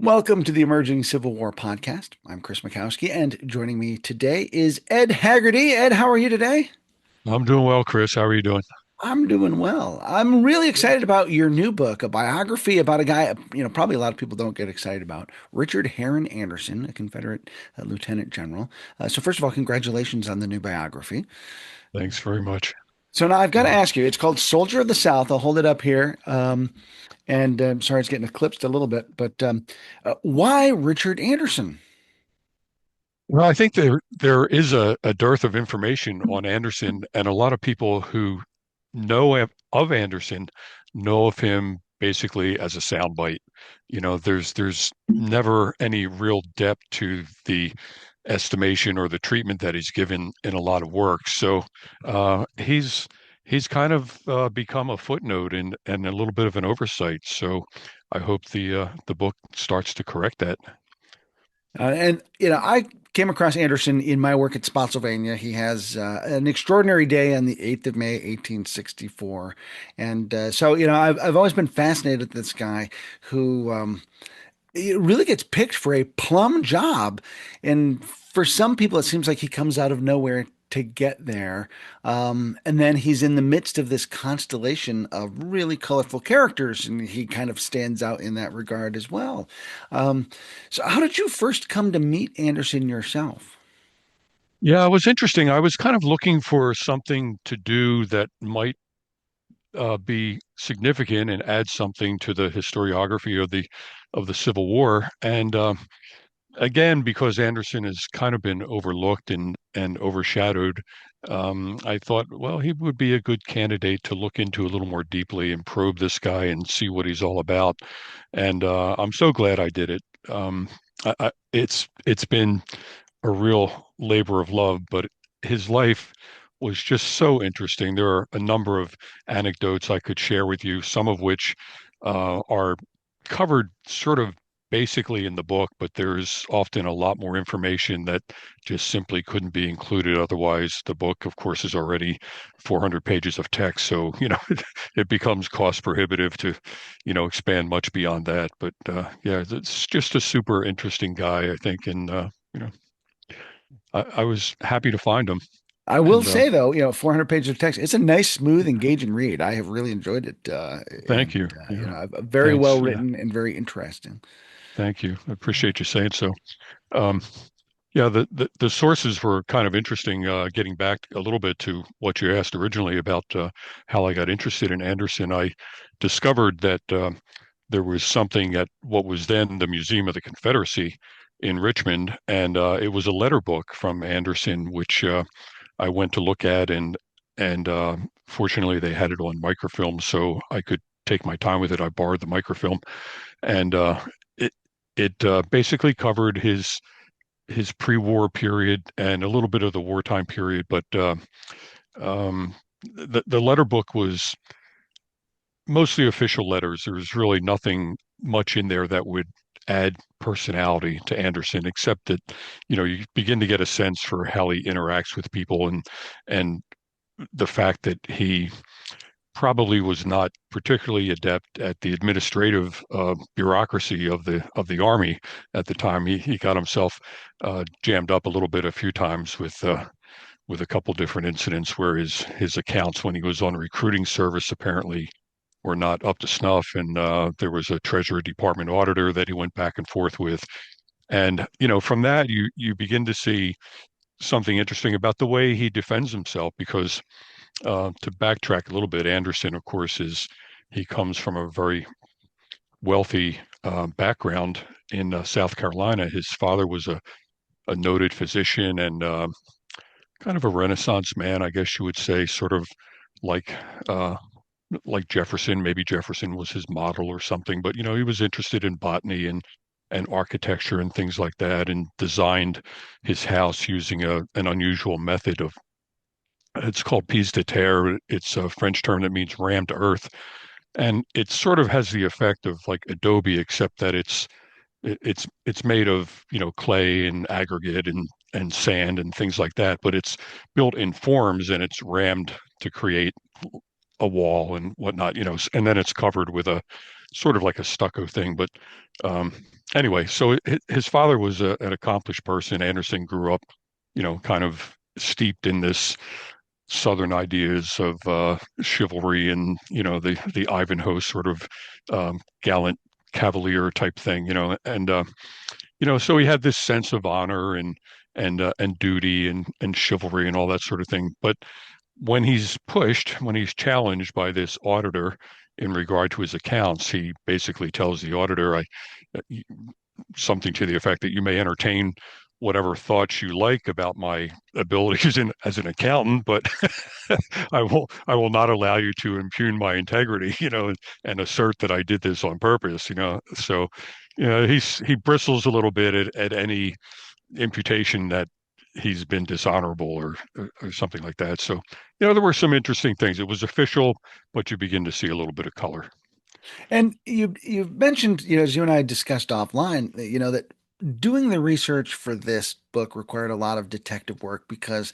Welcome to the Emerging Civil War podcast. I'm Chris Mackowski, and joining me today is Ed Haggerty. Ed, how are you today? I'm doing well, Chris. How are you doing? I'm doing well. I'm really excited about your new book, a biography about a guy, probably a lot of people don't get excited about, Richard Herron Anderson, a Confederate lieutenant general. So first of all, congratulations on the new biography. Thanks very much. So now I've got to Yeah. ask you, it's called Soldier of the South. I'll hold it up here. And sorry, it's getting eclipsed a little bit, but why Richard Anderson? Well, I think there is a dearth of information on Anderson, and a lot of people who know of Anderson know of him basically as a soundbite. There's never any real depth to the estimation or the treatment that he's given in a lot of work. So he's kind of become a footnote and a little bit of an oversight. So I hope the book starts to correct that. I came across Anderson in my work at Spotsylvania. He has an extraordinary day on the 8th of May, 1864. And I've always been fascinated with this guy who it really gets picked for a plum job. And for some people, it seems like he comes out of nowhere to get there. And then he's in the midst of this constellation of really colorful characters, and he kind of stands out in that regard as well. Um, so, how did you first come to meet Anderson yourself? Yeah, it was interesting. I was kind of looking for something to do that might be significant and add something to the historiography of the Civil War. And again, because Anderson has kind of been overlooked and overshadowed, I thought, well, he would be a good candidate to look into a little more deeply and probe this guy and see what he's all about. And I'm so glad I did it. It's been a real labor of love, but his life was just so interesting. There are a number of anecdotes I could share with you, some of which are covered sort of basically in the book, but there's often a lot more information that just simply couldn't be included. Otherwise, the book, of course, is already 400 pages of text. So, it becomes cost prohibitive to, expand much beyond that. But yeah, it's just a super interesting guy, I think. And, I was happy to find him. I will And say, though, 400 pages of text, it's a nice, smooth, engaging read. I have really enjoyed it. thank you. Yeah, Very well thanks. Yeah, written and very interesting. thank you. I appreciate you saying so. Um, yeah, the sources were kind of interesting. Getting back a little bit to what you asked originally about how I got interested in Anderson, I discovered that there was something at what was then the Museum of the Confederacy in Richmond, and it was a letter book from Anderson, which I went to look at, and fortunately they had it on microfilm, so I could take my time with it. I borrowed the microfilm, and it it basically covered his pre-war period and a little bit of the wartime period, but the letter book was mostly official letters. There was really nothing much in there that would add personality to Anderson, except that you begin to get a sense for how he interacts with people and the fact that he probably was not particularly adept at the administrative bureaucracy of the army at the time. He got himself jammed up a little bit a few times with a couple different incidents where his accounts when he was on recruiting service apparently were not up to snuff, and there was a Treasury Department auditor that he went back and forth with. And from that you begin to see something interesting about the way he defends himself because to backtrack a little bit, Anderson, of course, he comes from a very wealthy background in South Carolina. His father was a noted physician and kind of a Renaissance man, I guess you would say, sort of like uh, like Jefferson. Maybe Jefferson was his model or something, but he was interested in botany and architecture and things like that, and designed his house using an unusual method of it's called piece de terre. It's a French term that means rammed earth, and it sort of has the effect of like adobe, except that it's made of clay and aggregate and sand and things like that, but it's built in forms and it's rammed to create a wall and whatnot, and then it's covered with sort of like a stucco thing. But um, anyway, so his father was an accomplished person. Anderson grew up, kind of steeped in this Southern ideas of chivalry and the Ivanhoe sort of gallant cavalier type thing, and so he had this sense of honor and duty and chivalry and all that sort of thing. But when he's challenged by this auditor in regard to his accounts, he basically tells the auditor, uh, something to the effect that you may entertain whatever thoughts you like about my abilities as an accountant, but I will not allow you to impugn my integrity, and assert that I did this on purpose. So, he bristles a little bit at any imputation that he's been dishonorable or something like that. So, there were some interesting things. It was official, but you begin to see a little bit of color. And you've mentioned, as you and I discussed offline, that doing the research for this book required a lot of detective work because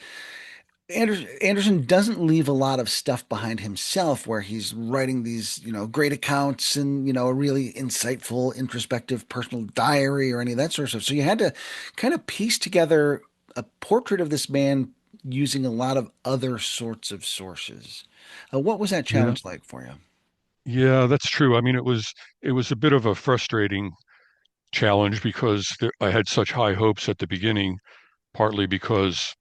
Anderson doesn't leave a lot of stuff behind himself where he's writing these, great accounts and, a really insightful, introspective personal diary or any of that sort of stuff. So you had to kind of piece together a portrait of this man using a lot of other sorts of sources. What was that Yeah. challenge like for you? Yeah, that's true. I mean, it was a bit of a frustrating challenge because I had such high hopes at the beginning, partly because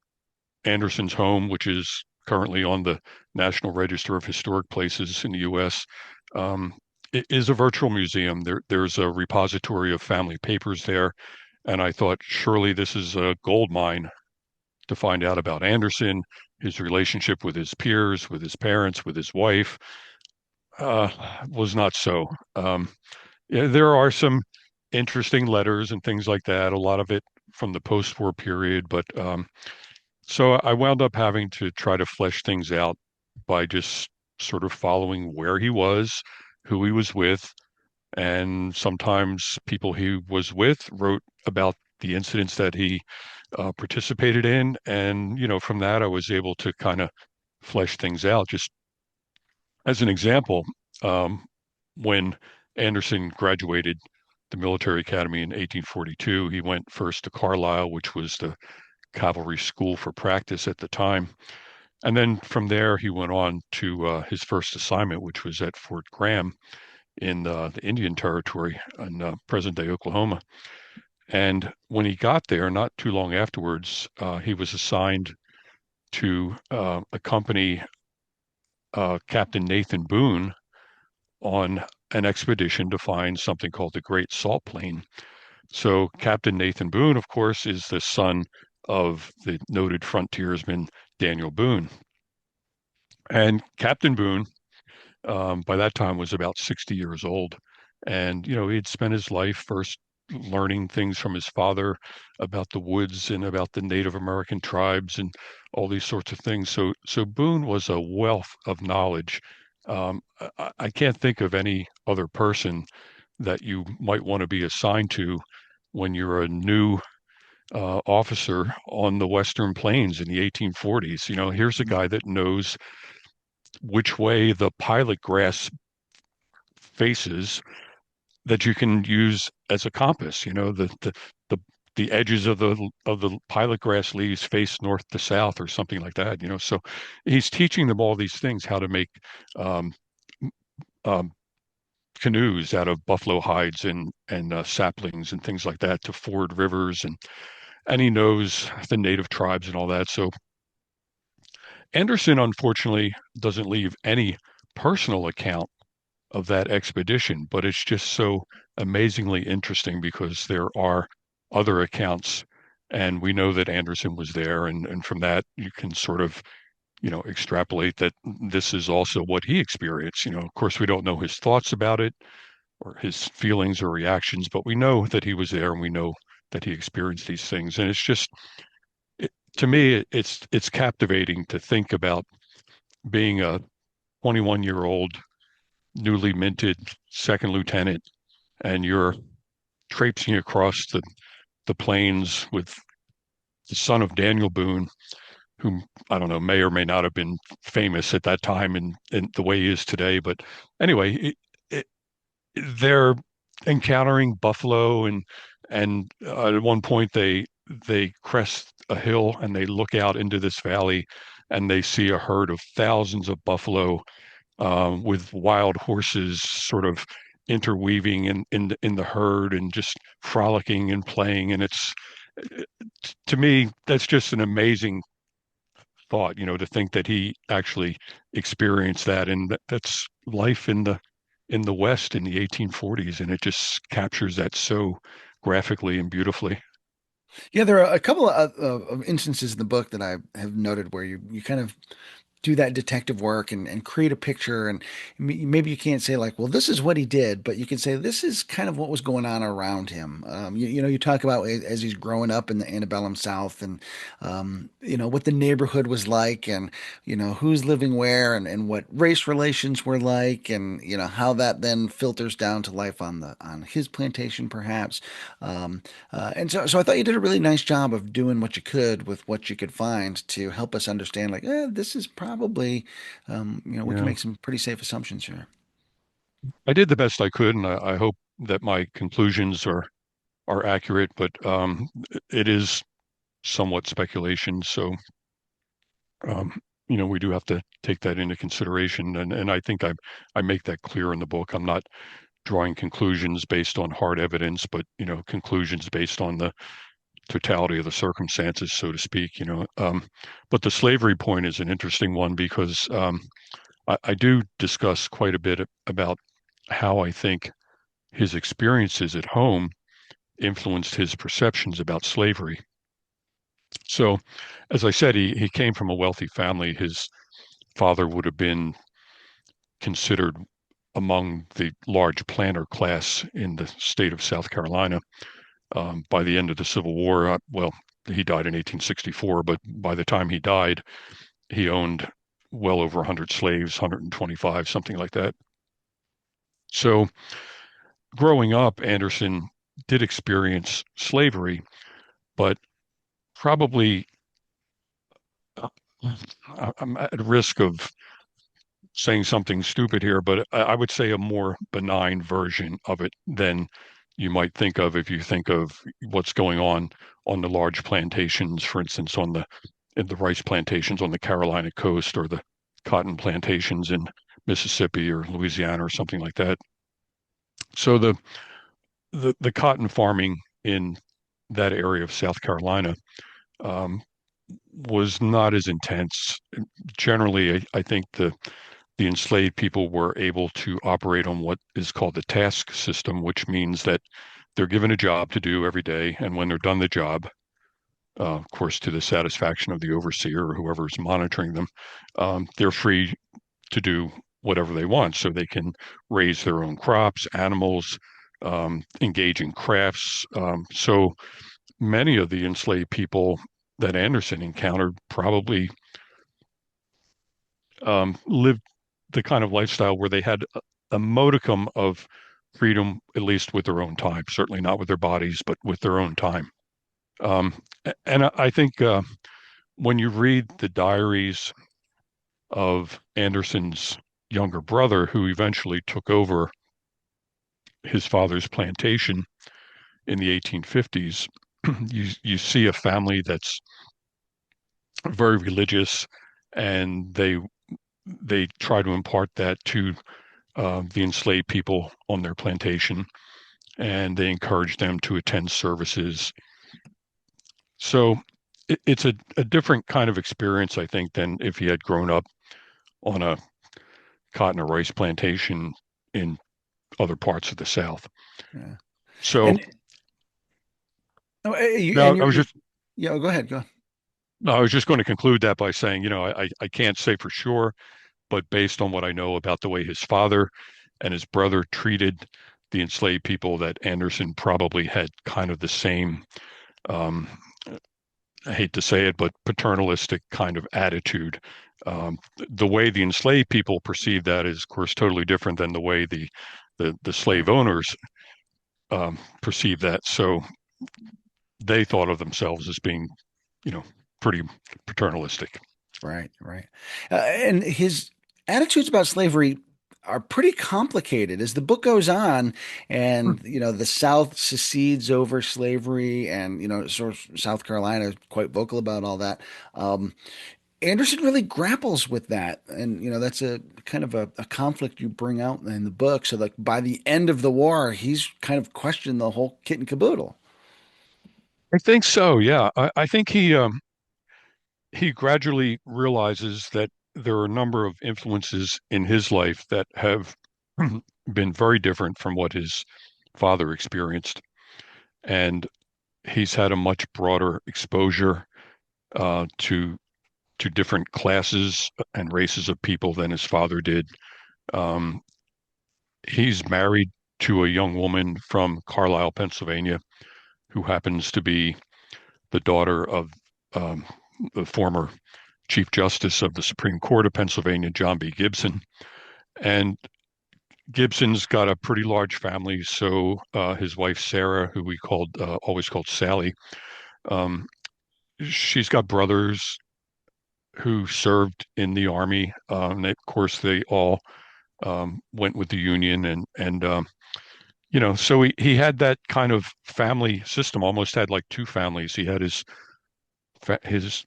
Anderson's home, which is currently on the National Register of Historic Places in the U.S., um, it is a virtual museum. There's a repository of family papers there, and I thought surely this is a gold mine to find out about Anderson, his relationship with his peers, with his parents, with his wife. Uh, was not so. Yeah, there are some interesting letters and things like that. A lot of it from the post-war period, but so I wound up having to try to flesh things out by just sort of following where he was, who he was with, and sometimes people he was with wrote about the incidents that he participated in, and from that I was able to kind of flesh things out. Just as an example, um, when Anderson graduated the military academy in 1842, he went first to Carlisle, which was the cavalry school for practice at the time. And then from there, he went on to his first assignment, which was at Fort Graham in the Indian Territory in present-day Oklahoma. And when he got there, not too long afterwards, he was assigned to accompany Captain Nathan Boone on an expedition to find something called the Great Salt Plain. So Captain Nathan Boone, of course, is the son of the noted frontiersman Daniel Boone. And Captain Boone, by that time, was about 60 years old. And, he'd spent his life first learning things from his father about the woods and about the Native American tribes and all these sorts of things. So Boone was a wealth of knowledge. I can't think of any other person that you might want to be assigned to when you're a new officer on the Western Plains in the 1840s. Here's a guy that knows which way the pilot grass faces that you can use as a compass. The the edges of the pilot grass leaves face north to south or something like that. So he's teaching them all these things, how to make um, um, canoes out of buffalo hides and saplings and things like that to ford rivers, and he knows the native tribes and all that. So Anderson, unfortunately, doesn't leave any personal account of that expedition, but it's just so amazingly interesting because there are other accounts, and we know that Anderson was there, and from that you can sort of extrapolate that this is also what he experienced. Of course, we don't know his thoughts about it or his feelings or reactions, but we know that he was there, and we know that he experienced these things, and it's just to me, it's captivating to think about being a 21-year-old newly minted second lieutenant, and you're traipsing across the plains with the son of Daniel Boone, whom I don't know, may or may not have been famous at that time in the way he is today. But anyway, it, they're encountering buffalo and at one point they crest a hill and they look out into this valley and they see a herd of thousands of buffalo with wild horses sort of interweaving in the herd and just frolicking and playing. And it's to me, that's just an amazing thought, to think that he actually experienced that. And that's life in the West in the 1840s. And it just captures that so graphically and beautifully. Yeah, there are a couple of instances in the book that I have noted where you kind of do that detective work and create a picture. And maybe you can't say like, well, this is what he did, but you can say this is kind of what was going on around him. You talk about as he's growing up in the antebellum South and, what the neighborhood was like and, who's living where and what race relations were like and, how that then filters down to life on his plantation, perhaps. And so I thought you did a really nice job of doing what you could with what you could find to help us understand, like, this is probably, we can Yeah. make some pretty safe assumptions here. I did the best I could, and I hope that my conclusions are accurate, but it is somewhat speculation. So we do have to take that into consideration. And I think I make that clear in the book. I'm not drawing conclusions based on hard evidence, but, conclusions based on the totality of the circumstances, so to speak. But the slavery point is an interesting one because I do discuss quite a bit about how I think his experiences at home influenced his perceptions about slavery. So, as I said, he came from a wealthy family. His father would have been considered among the large planter class in the state of South Carolina. By the end of the Civil War, well, he died in 1864, but by the time he died, he owned well over 100 slaves, 125, something like that. So, growing up, Anderson did experience slavery, but probably I'm at risk of saying something stupid here, but I would say a more benign version of it than you might think of if you think of what's going on the large plantations, for instance, in the rice plantations on the Carolina coast or the cotton plantations in Mississippi or Louisiana or something like that. So the cotton farming in that area of South Carolina um, was not as intense. Generally, I think the enslaved people were able to operate on what is called the task system, which means that they're given a job to do every day, and when they're done the job, of course, to the satisfaction of the overseer or whoever's monitoring them, they're free to do whatever they want. So they can raise their own crops, animals, engage in crafts. So many of the enslaved people that Anderson encountered probably lived the kind of lifestyle where they had a modicum of freedom, at least with their own time. Certainly not with their bodies, but with their own time. Um, and I think when you read the diaries of Anderson's younger brother, who eventually took over his father's plantation in the 1850s, you see a family that's very religious, and they try to impart that to the enslaved people on their plantation, and they encourage them to attend services. So it's a different kind of experience, I think, than if he had grown up on a cotton or rice plantation in other parts of the South. Yeah. So And oh, you now and you're yeah. Go ahead. Go. I was just going to conclude that by saying, I can't say for sure, but based on what I know about the way his father and his brother treated the enslaved people, that Anderson probably had kind of the same um, I hate to say it, but paternalistic kind of attitude. The way the enslaved people perceive that is, of course, totally different than the way the slave Right. owners perceive that. So they thought of themselves as being, you know, pretty paternalistic. Right. Right. And his attitudes about slavery are pretty complicated as the book goes on, and the South secedes over slavery, and sort of South Carolina is quite vocal about all that. Um, Anderson really grapples with that, and that's a kind of a conflict you bring out in the book. So like by the end of the war, he's kind of questioned the whole kit and caboodle. I think so. Yeah, I think he gradually realizes that there are a number of influences in his life that have been very different from what his father experienced, and he's had a much broader exposure to different classes and races of people than his father did. Um, he's married to a young woman from Carlisle, Pennsylvania, who happens to be the daughter of um, the former Chief Justice of the Supreme Court of Pennsylvania, John B. Gibson. And Gibson's got a pretty large family, so his wife Sarah, who we called always called Sally, um, she's got brothers who served in the army. Of course, they all went with the Union, and so he had that kind of family system. Almost had like two families. He had his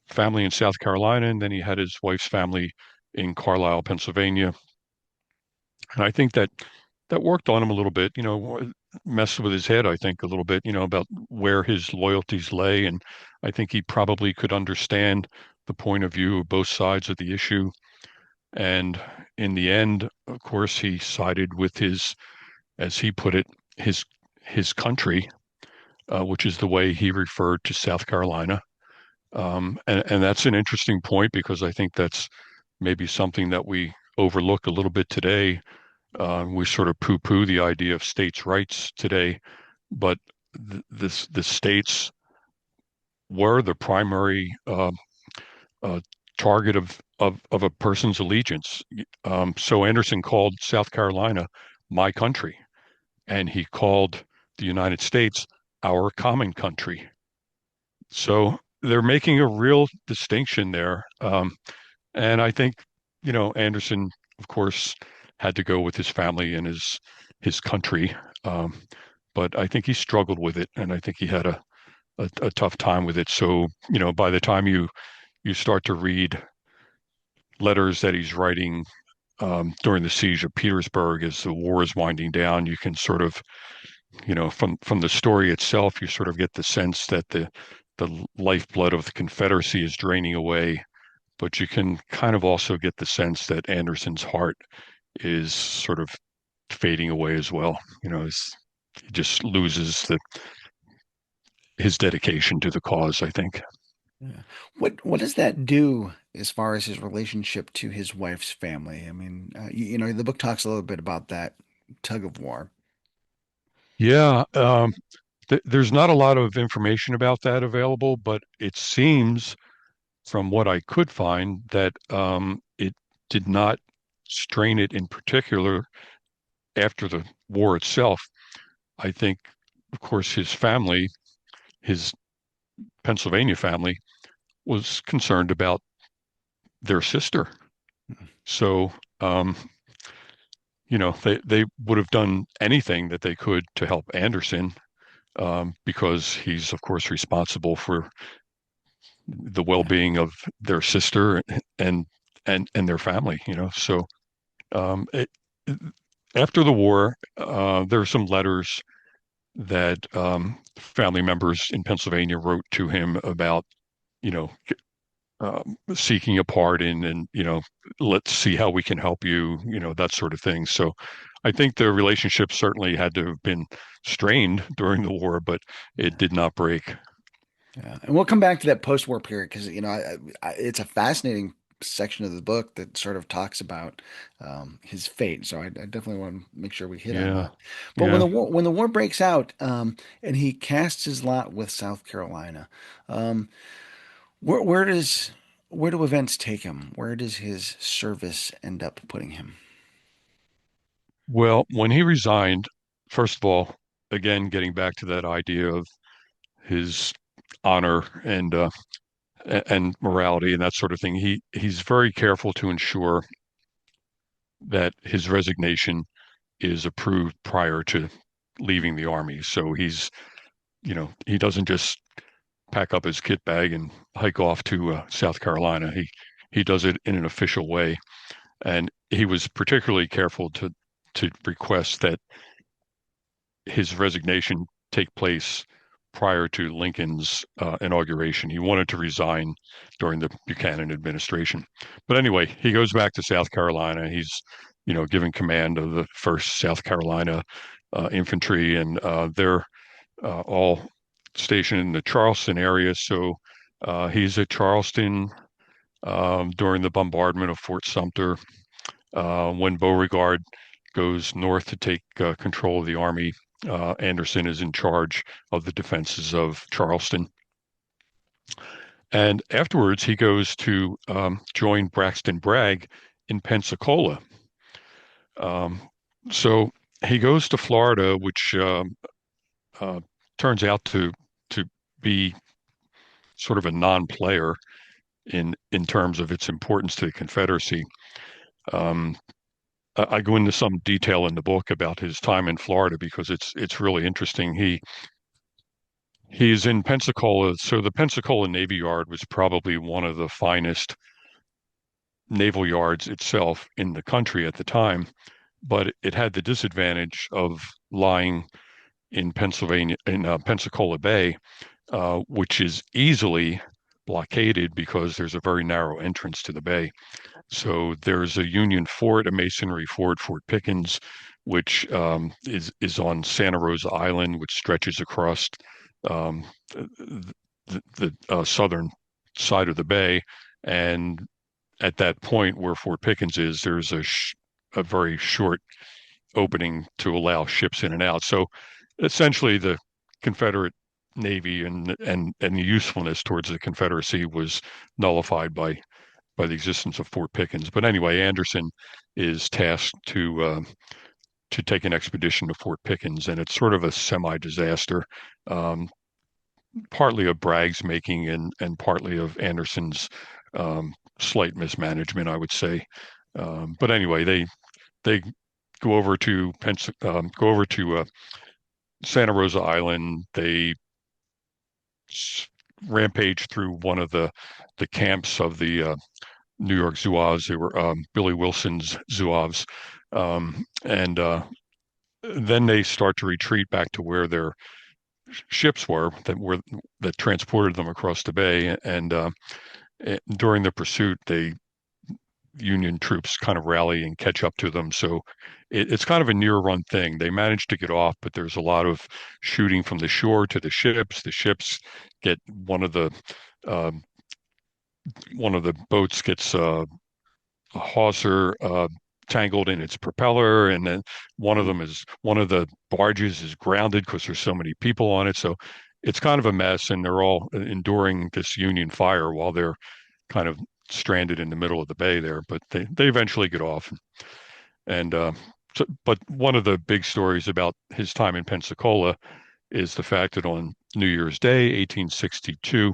family in South Carolina, and then he had his wife's family in Carlisle, Pennsylvania. And I think that worked on him a little bit, messed with his head, I think, a little bit, about where his loyalties lay. And I think he probably could understand the point of view of both sides of the issue. And in the end, of course, he sided with as he put it, his his country, which is the way he referred to South Carolina. And that's an interesting point because I think that's maybe something that we overlook a little bit today. We sort of poo-poo the idea of states' rights today, but the states were the primary uh, target of a person's allegiance. So Anderson called South Carolina my country, and he called the United States our common country. So they're making a real distinction there. And I think, Anderson, of course, had to go with his family and his country. Um, but I think he struggled with it, and I think he had a tough time with it. So, by the time you start to read letters that he's writing during the siege of Petersburg as the war is winding down, you can sort of, from the story itself, you sort of get the sense that the lifeblood of the Confederacy is draining away, but you can kind of also get the sense that Anderson's heart is sort of fading away as well. He just loses his dedication to the cause, I think. Yeah. What does that do as far as his relationship to his wife's family? I mean, the book talks a little bit about that tug of war. Yeah, there's not a lot of information about that available, but it seems from what I could find that it did not strain it in particular after the war itself. I think, of course, his family, his Pennsylvania family, was concerned about their sister. So, they would have done anything that they could to help Anderson because he's, of course, responsible for the Yeah. well-being of their sister and their family. So um, it, after the war, there are some letters that family members in Pennsylvania wrote to him about, you know, seeking a pardon and, let's see how we can help you, that sort of thing. So I think the relationship certainly had to have been strained during the war, but it did not break. Yeah, and we'll come back to that post-war period because it's a fascinating section of the book that sort of talks about his fate. So I definitely want to make sure we hit on Yeah. that. But Yeah. when the war breaks out, and he casts his lot with South Carolina, um, where does where do events take him? Where does his service end up putting him? Well, when he resigned, first of all, again, getting back to that idea of his honor and morality and that sort of thing, he's very careful to ensure that his resignation is approved prior to leaving the army. So he doesn't just pack up his kit bag and hike off to South Carolina. He does it in an official way, and he was particularly careful to request that his resignation take place prior to Lincoln's inauguration. He wanted to resign during the Buchanan administration. But anyway, he goes back to South Carolina. He's given command of the 1st South Carolina Infantry, and they're all stationed in the Charleston area. So he's at Charleston during the bombardment of Fort Sumter. When Beauregard goes north to take control of the army, Anderson is in charge of the defenses of Charleston. And afterwards, he goes to join Braxton Bragg in Pensacola. Um, so he goes to Florida, which uh, turns out to be sort of a non-player in terms of its importance to the Confederacy. Um, I go into some detail in the book about his time in Florida because it's really interesting. He's in Pensacola, so the Pensacola Navy Yard was probably one of the finest naval yards itself in the country at the time, but it had the disadvantage of lying in Pensacola Bay, which is easily blockaded because there's a very narrow entrance to the bay. So there's a Union fort, a masonry fort, Fort Pickens, which is on Santa Rosa Island, which stretches across um, the southern side of the bay. And at that point where Fort Pickens is, there's a very short opening to allow ships in and out. So essentially, the Confederate Navy and the usefulness towards the Confederacy was nullified by the existence of Fort Pickens. But anyway, Anderson is tasked to take an expedition to Fort Pickens, and it's sort of a semi-disaster, um, partly of Bragg's making and partly of Anderson's slight mismanagement, I would say. But anyway, they go over to Santa Rosa Island. They rampage through one of the camps of the New York Zouaves. They were Billy Wilson's Zouaves, and then they start to retreat back to where their ships that transported them across the bay. And during the pursuit, they Union troops kind of rally and catch up to them. So it's kind of a near run thing. They manage to get off, but there's a lot of shooting from the shore to the ships. The ships get uh, one of the boats gets a hawser tangled in its propeller, and then one of the barges is grounded because there's so many people on it. So it's kind of a mess, and they're all enduring this Union fire while they're kind of stranded in the middle of the bay there. But they eventually get off, but one of the big stories about his time in Pensacola is the fact that on New Year's Day, 1862,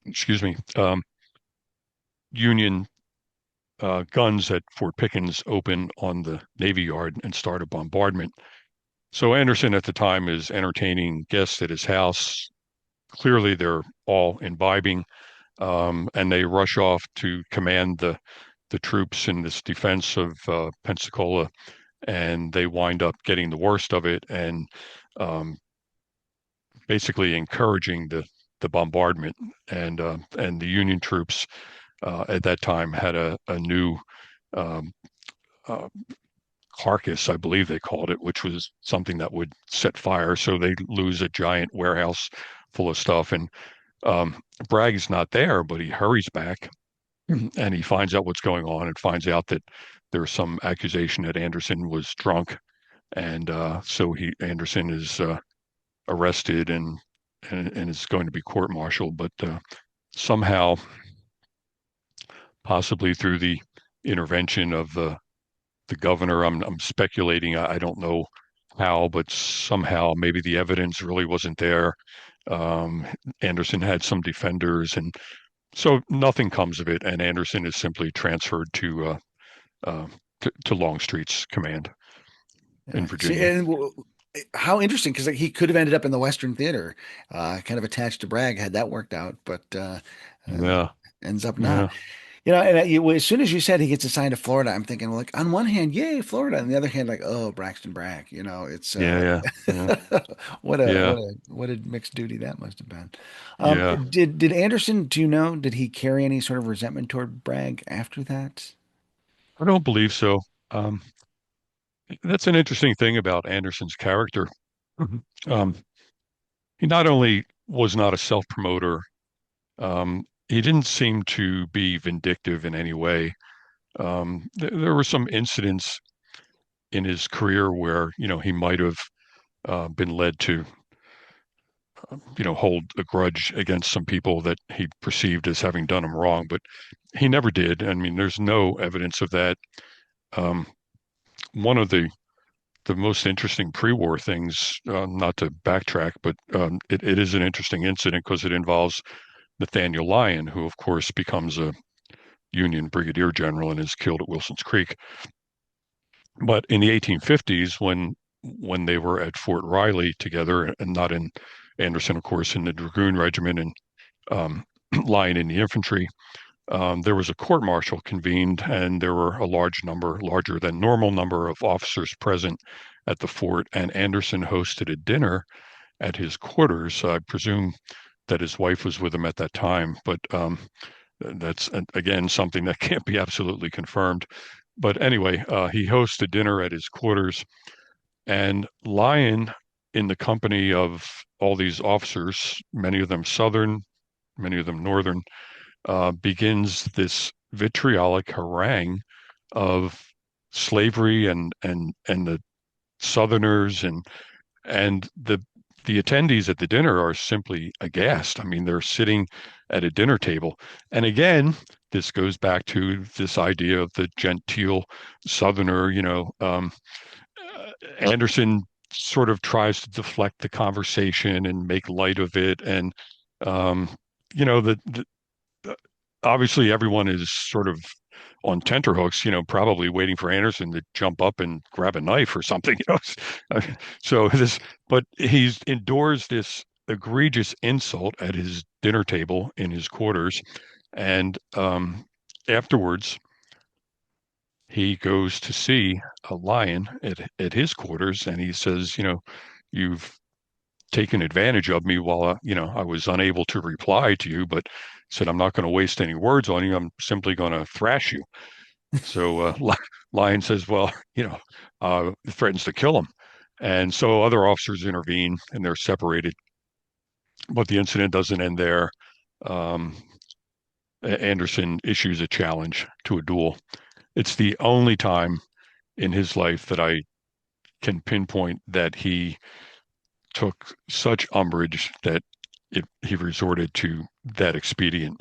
excuse me, Union guns at Fort Pickens open on the Navy Yard and start a bombardment. So Anderson at the time is entertaining guests at his house. Clearly, they're all imbibing, and they rush off to command the troops in this defense of Pensacola, and they wind up getting the worst of it and um, basically encouraging the bombardment. And the Union troops at that time had a new um, uh, carcass, I believe they called it, which was something that would set fire. So they lose a giant warehouse full of stuff. And Bragg's not there, but he hurries back and he finds out what's going on and finds out that there's some accusation that Anderson was drunk. And so Anderson is arrested and is going to be court-martialed. But somehow, possibly through the intervention of the governor. I'm speculating. I don't know how, but somehow maybe the evidence really wasn't there. Um, Anderson had some defenders, and so nothing comes of it. And Anderson is simply transferred to uh, to Longstreet's command in Yeah. See, Virginia. and how interesting, because he could have ended up in the Western Theater, kind of attached to Bragg had that worked out, but uh, Yeah, ends up not. yeah, And as soon as you said he gets assigned to Florida, I'm thinking, well, like, on one hand, yay, Florida. On the other hand, like, oh, Braxton Bragg. It's yeah, yeah, yeah, yeah, what a mixed duty that must have been. yeah. Did Anderson, do you know, did he carry any sort of resentment toward Bragg after that? I don't believe so. Um, that's an interesting thing about Anderson's character. Mhm. He not only was not a self-promoter, he didn't seem to be vindictive in any way. There were some incidents in his career where, he might have been led to, hold a grudge against some people that he perceived as having done him wrong, but he never did. I mean, there's no evidence of that. Um, one of the most interesting pre-war things, not to backtrack, but it is an interesting incident because it involves Nathaniel Lyon, who, of course, becomes a Union brigadier general and is killed at Wilson's Creek. But in the 1850s, when they were at Fort Riley together, and not in Anderson, of course, in the Dragoon Regiment, and um, Lyon in the infantry, there was a court martial convened, and there were a larger than normal number of officers present at the fort. And Anderson hosted a dinner at his quarters. I presume that his wife was with him at that time, but that's again something that can't be absolutely confirmed. But anyway, he hosts a dinner at his quarters, and Lyon, in the company of all these officers, many of them Southern, many of them Northern, begins this vitriolic harangue of slavery and the Southerners, and the attendees at the dinner are simply aghast. I mean, they're sitting at a dinner table. And again, this goes back to this idea of the genteel Southerner. Anderson sort of tries to deflect the conversation and make light of it. And, um, you know, obviously everyone is sort of on tenterhooks, probably waiting for Anderson to jump up and grab a knife or something. So but he endures this egregious insult at his dinner table in his quarters, and afterwards he goes to see a lion at his quarters, and he says, you've taken advantage of me while I was unable to reply to you, but said I'm not going to waste any words on you. I'm simply going to thrash you. So Lyon says, well, threatens to kill him. And so other officers intervene and they're separated. But the incident doesn't end there. Um, Anderson issues a challenge to a duel. It's the only time in his life that I can pinpoint that he took such umbrage that he resorted to that expedient.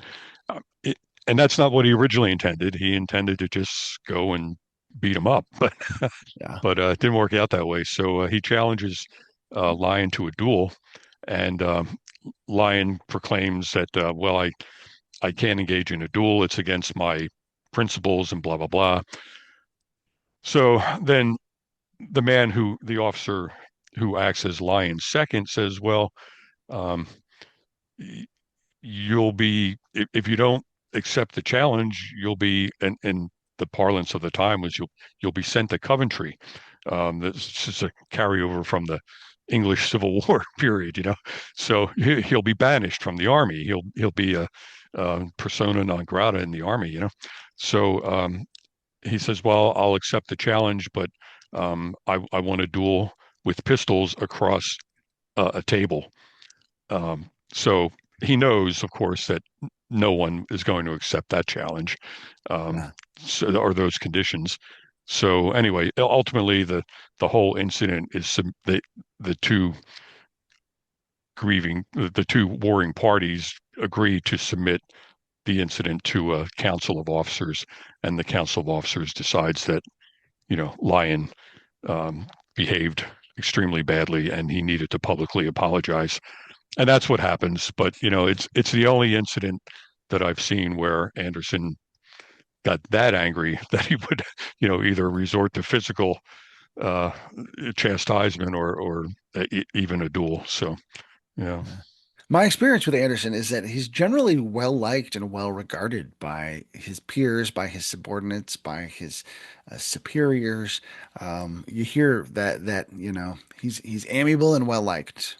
It, and that's not what he originally intended. He intended to just go and beat him up, but Yeah. it didn't work out that way. So he challenges Lyon to a duel, and Lyon proclaims that, well, I can't engage in a duel. It's against my principles and blah, blah, blah. So then the officer who acts as Lyon's second says, well, um, you'll be if you don't accept the challenge, you'll be in the parlance of the time was you'll be sent to Coventry. This is a carryover from the English Civil War period, So he'll be banished from the army. He'll be a, persona non grata in the army. So he says, "Well, I'll accept the challenge, but I want a duel with pistols across a table." So he knows, of course, that no one is going to accept that challenge, Yeah. or those conditions. So anyway, ultimately, the whole incident is the two the two warring parties agree to submit the incident to a council of officers, and the council of officers decides that Lyon um, behaved extremely badly and he needed to publicly apologize. And that's what happens. But it's the only incident that I've seen where Anderson got that angry that he would, either resort to physical uh, chastisement or even a duel. So, yeah, Yeah. My experience with Anderson is that he's generally well liked and well regarded by his peers, by his subordinates, by his superiors. You hear that he's amiable and well liked.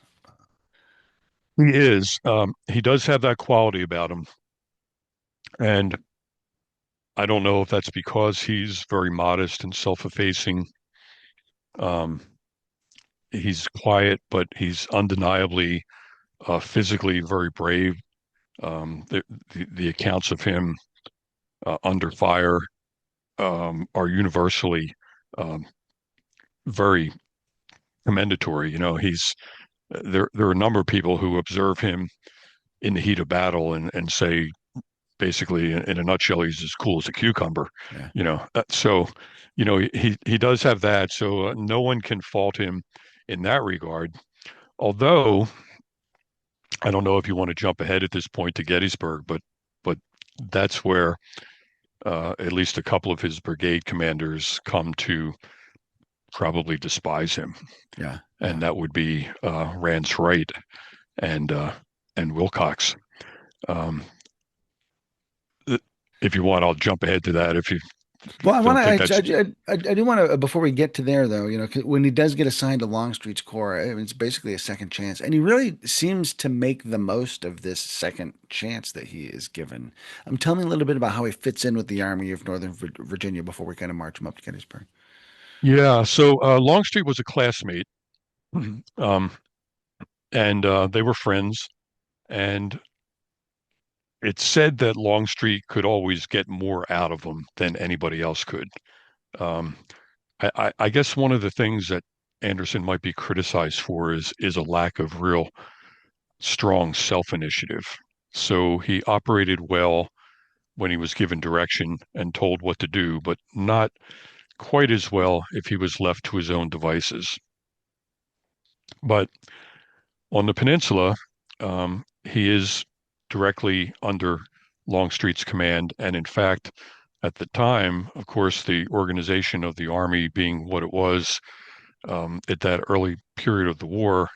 he is. He does have that quality about him, and I don't know if that's because he's very modest and self-effacing. Um, he's quiet, but he's undeniably physically very brave. The accounts of him under fire are universally um, very commendatory. He's there are a number of people who observe him in the heat of battle and say basically in a nutshell he's as cool as a cucumber. Yeah, So he does have that. So no one can fault him in that regard. Although I don't know if you want to jump ahead at this point to Gettysburg, but that's where at least a couple of his brigade commanders come to probably despise him, yeah, and yeah. that would be Rance Wright and uh, and Wilcox. Um, if you want, I'll jump ahead to that if you Well, I want don't think that's. to. I do want to. Before we get to there, though, 'cause when he does get assigned to Longstreet's Corps, I mean, it's basically a second chance, and he really seems to make the most of this second chance that he is given. Tell me a little bit about how he fits in with the Army of Northern Virginia before we kind of march him up to Gettysburg. Yeah, so Longstreet was a classmate, um, and they were friends. And it's said that Longstreet could always get more out of him than anybody else could. Um, I guess one of the things that Anderson might be criticized for is a lack of real strong self-initiative. So he operated well when he was given direction and told what to do, but not quite as well if he was left to his own devices. But on the peninsula, he is directly under Longstreet's command. And in fact, at the time, of course, the organization of the Army being what it was at that early period of the war,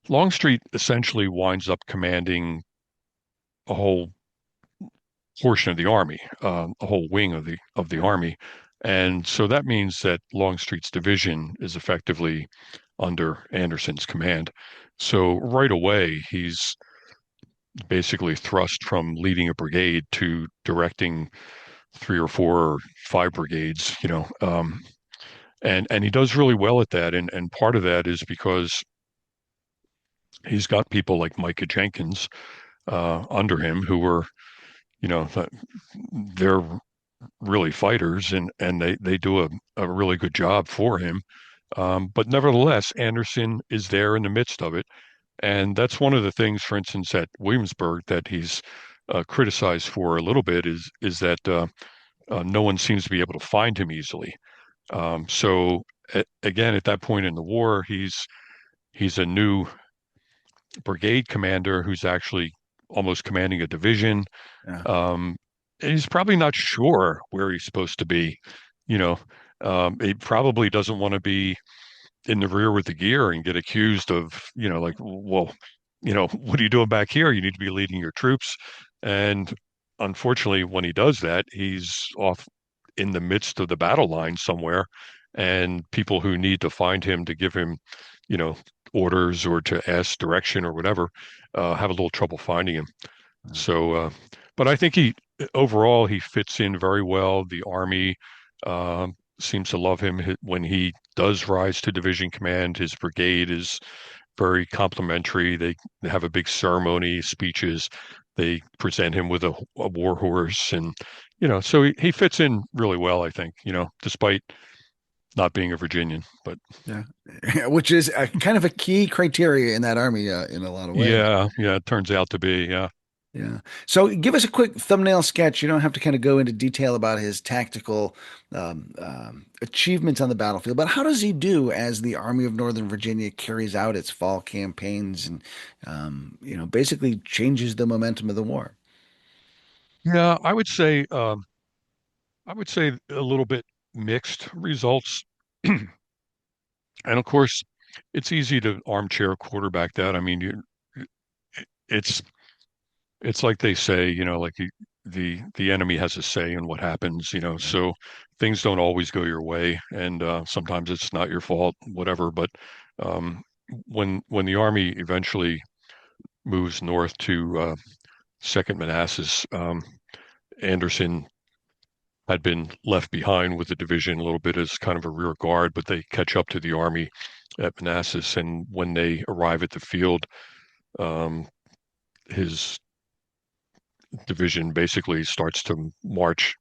Longstreet essentially winds up commanding a whole portion of the army, a whole wing of the Yeah. army, and so that means that Longstreet's division is effectively under Anderson's command. So right away, he's basically thrust from leading a brigade to directing three or four or five brigades. And he does really well at that, and part of that is because he's got people like Micah Jenkins under him who were, you know, they're really fighters and they do a really good job for him. But nevertheless, Anderson is there in the midst of it. And that's one of the things, for instance, at Williamsburg that he's criticized for a little bit is that no one seems to be able to find him easily. So again, at that point in the war, he's a new brigade commander who's actually almost commanding a division. Yeah. Um, and he's probably not sure where he's supposed to be. You know, he probably doesn't want to be in the rear with the gear and get accused of, like, well, what are you doing back here? You need to be leading your troops. And unfortunately, when he does that, he's off in the midst of the battle line somewhere, and people who need to find him to give him, you know, orders or to ask direction or whatever, have a little trouble finding him. So, but I think overall he fits in very well. The Army seems to love him when he does rise to division command. His brigade is very complimentary. They have a big ceremony, speeches. They present him with a war horse, and so he fits in really well, I think. Despite not being a Virginian, but Yeah. Which is a, kind of a key criteria in that army in a lot of ways. yeah, yeah, it turns out to be, yeah. Yeah. So give us a quick thumbnail sketch. You don't have to kind of go into detail about his tactical achievements on the battlefield, but how does he do as the Army of Northern Virginia carries out its fall campaigns and, basically changes the momentum of the war? Yeah, I would say a little bit mixed results. And of course, it's easy to armchair quarterback that. I mean, it's it's like they say, like the enemy has a say in what happens, Right. so things don't always go your way, and sometimes it's not your fault, whatever. But um, when the army eventually moves north to Second Manassas, Anderson had been left behind with the division a little bit as kind of a rear guard, but they catch up to the army at Manassas, and when they arrive at the field, um, his division basically starts to march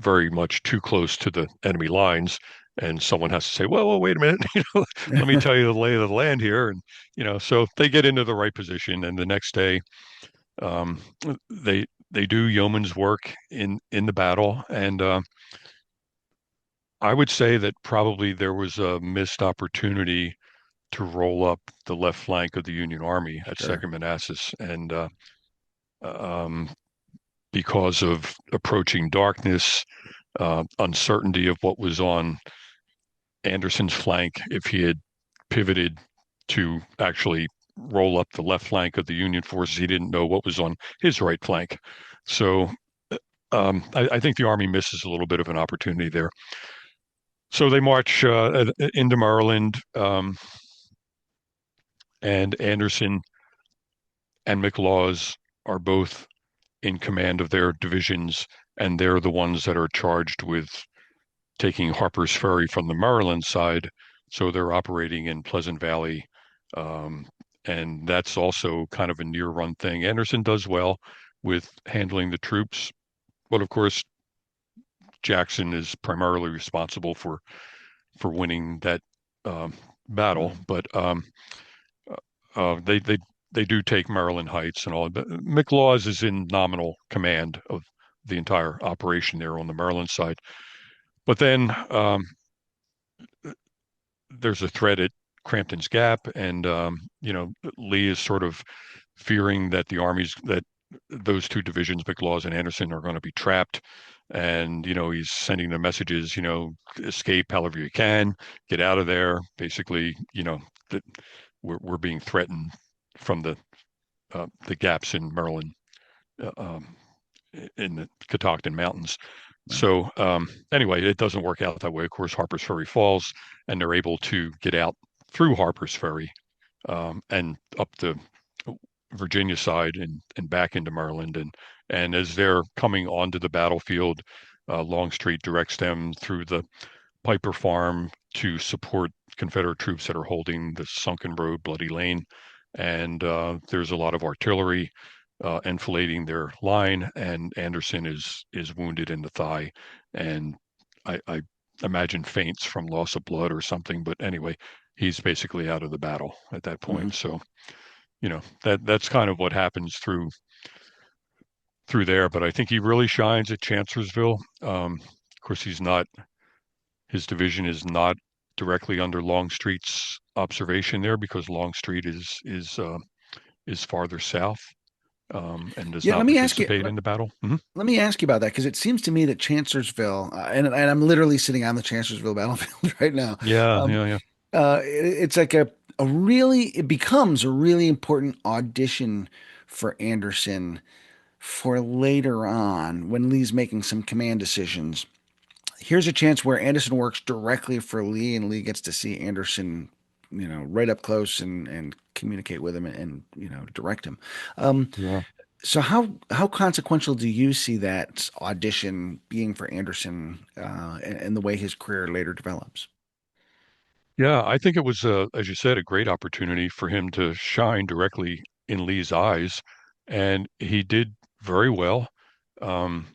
very much too close to the enemy lines. And someone has to say, well, wait a minute, let me tell you the lay of the land here. And, so they get into the right position. And the next day, um, they do yeoman's work in the battle. And I would say that probably there was a missed opportunity to roll up the left flank of the Union Army at Sure. Second Manassas. And um, because of approaching darkness, uncertainty of what was on Anderson's flank, if he had pivoted to actually roll up the left flank of the Union forces, he didn't know what was on his right flank. So I think the Army misses a little bit of an opportunity there. So they march into Maryland, and Anderson and McLaws are both in command of their divisions, and they're the ones that are charged with taking Harper's Ferry from the Maryland side. So they're operating in Pleasant Valley. Um, and that's also kind of a near run thing. Anderson does well with handling the troops, but of course, Jackson is primarily responsible for winning that um, battle. Right. But they do take Maryland Heights and all. But McLaws is in nominal command of the entire operation there on the Maryland side. But then there's a threat at Crampton's Gap, and Lee is sort of fearing that that those two divisions, McLaws and Anderson, are going to be trapped. And he's sending the messages, escape however you can, get out of there. Basically, that we're being threatened from the gaps in Maryland, uh, um, in the Catoctin Mountains. Right. So anyway, it doesn't work out that way. Of course, Harper's Ferry falls, and they're able to get out through Harper's Ferry, and up the Virginia side and back into Maryland. And as they're coming onto the battlefield, Longstreet directs them through the Piper Farm to support Confederate troops that are holding the sunken road, Bloody Lane. And there's a lot of artillery enfilading their line, and Anderson is wounded in the thigh, and I imagine faints from loss of blood or something. But anyway, he's basically out of the battle at that Hmm. point. So that's kind of what happens through there. But I think he really shines at Chancellorsville. Of course, his division is not directly under Longstreet's observation there because Longstreet is farther south, and does Yeah, not participate in the battle. let me ask you about that because it seems to me that Chancellorsville, and I'm literally sitting on the Chancellorsville battlefield right now. Yeah, Um, yeah, yeah. it's like a really, it becomes a really important audition for Anderson for later on when Lee's making some command decisions. Here's a chance where Anderson works directly for Lee, and Lee gets to see Anderson, right up close and communicate with him and direct him. Um, Yeah. so how consequential do you see that audition being for Anderson and the way his career later develops? Yeah, I think it was, as you said, a great opportunity for him to shine directly in Lee's eyes, and he did very well. Um,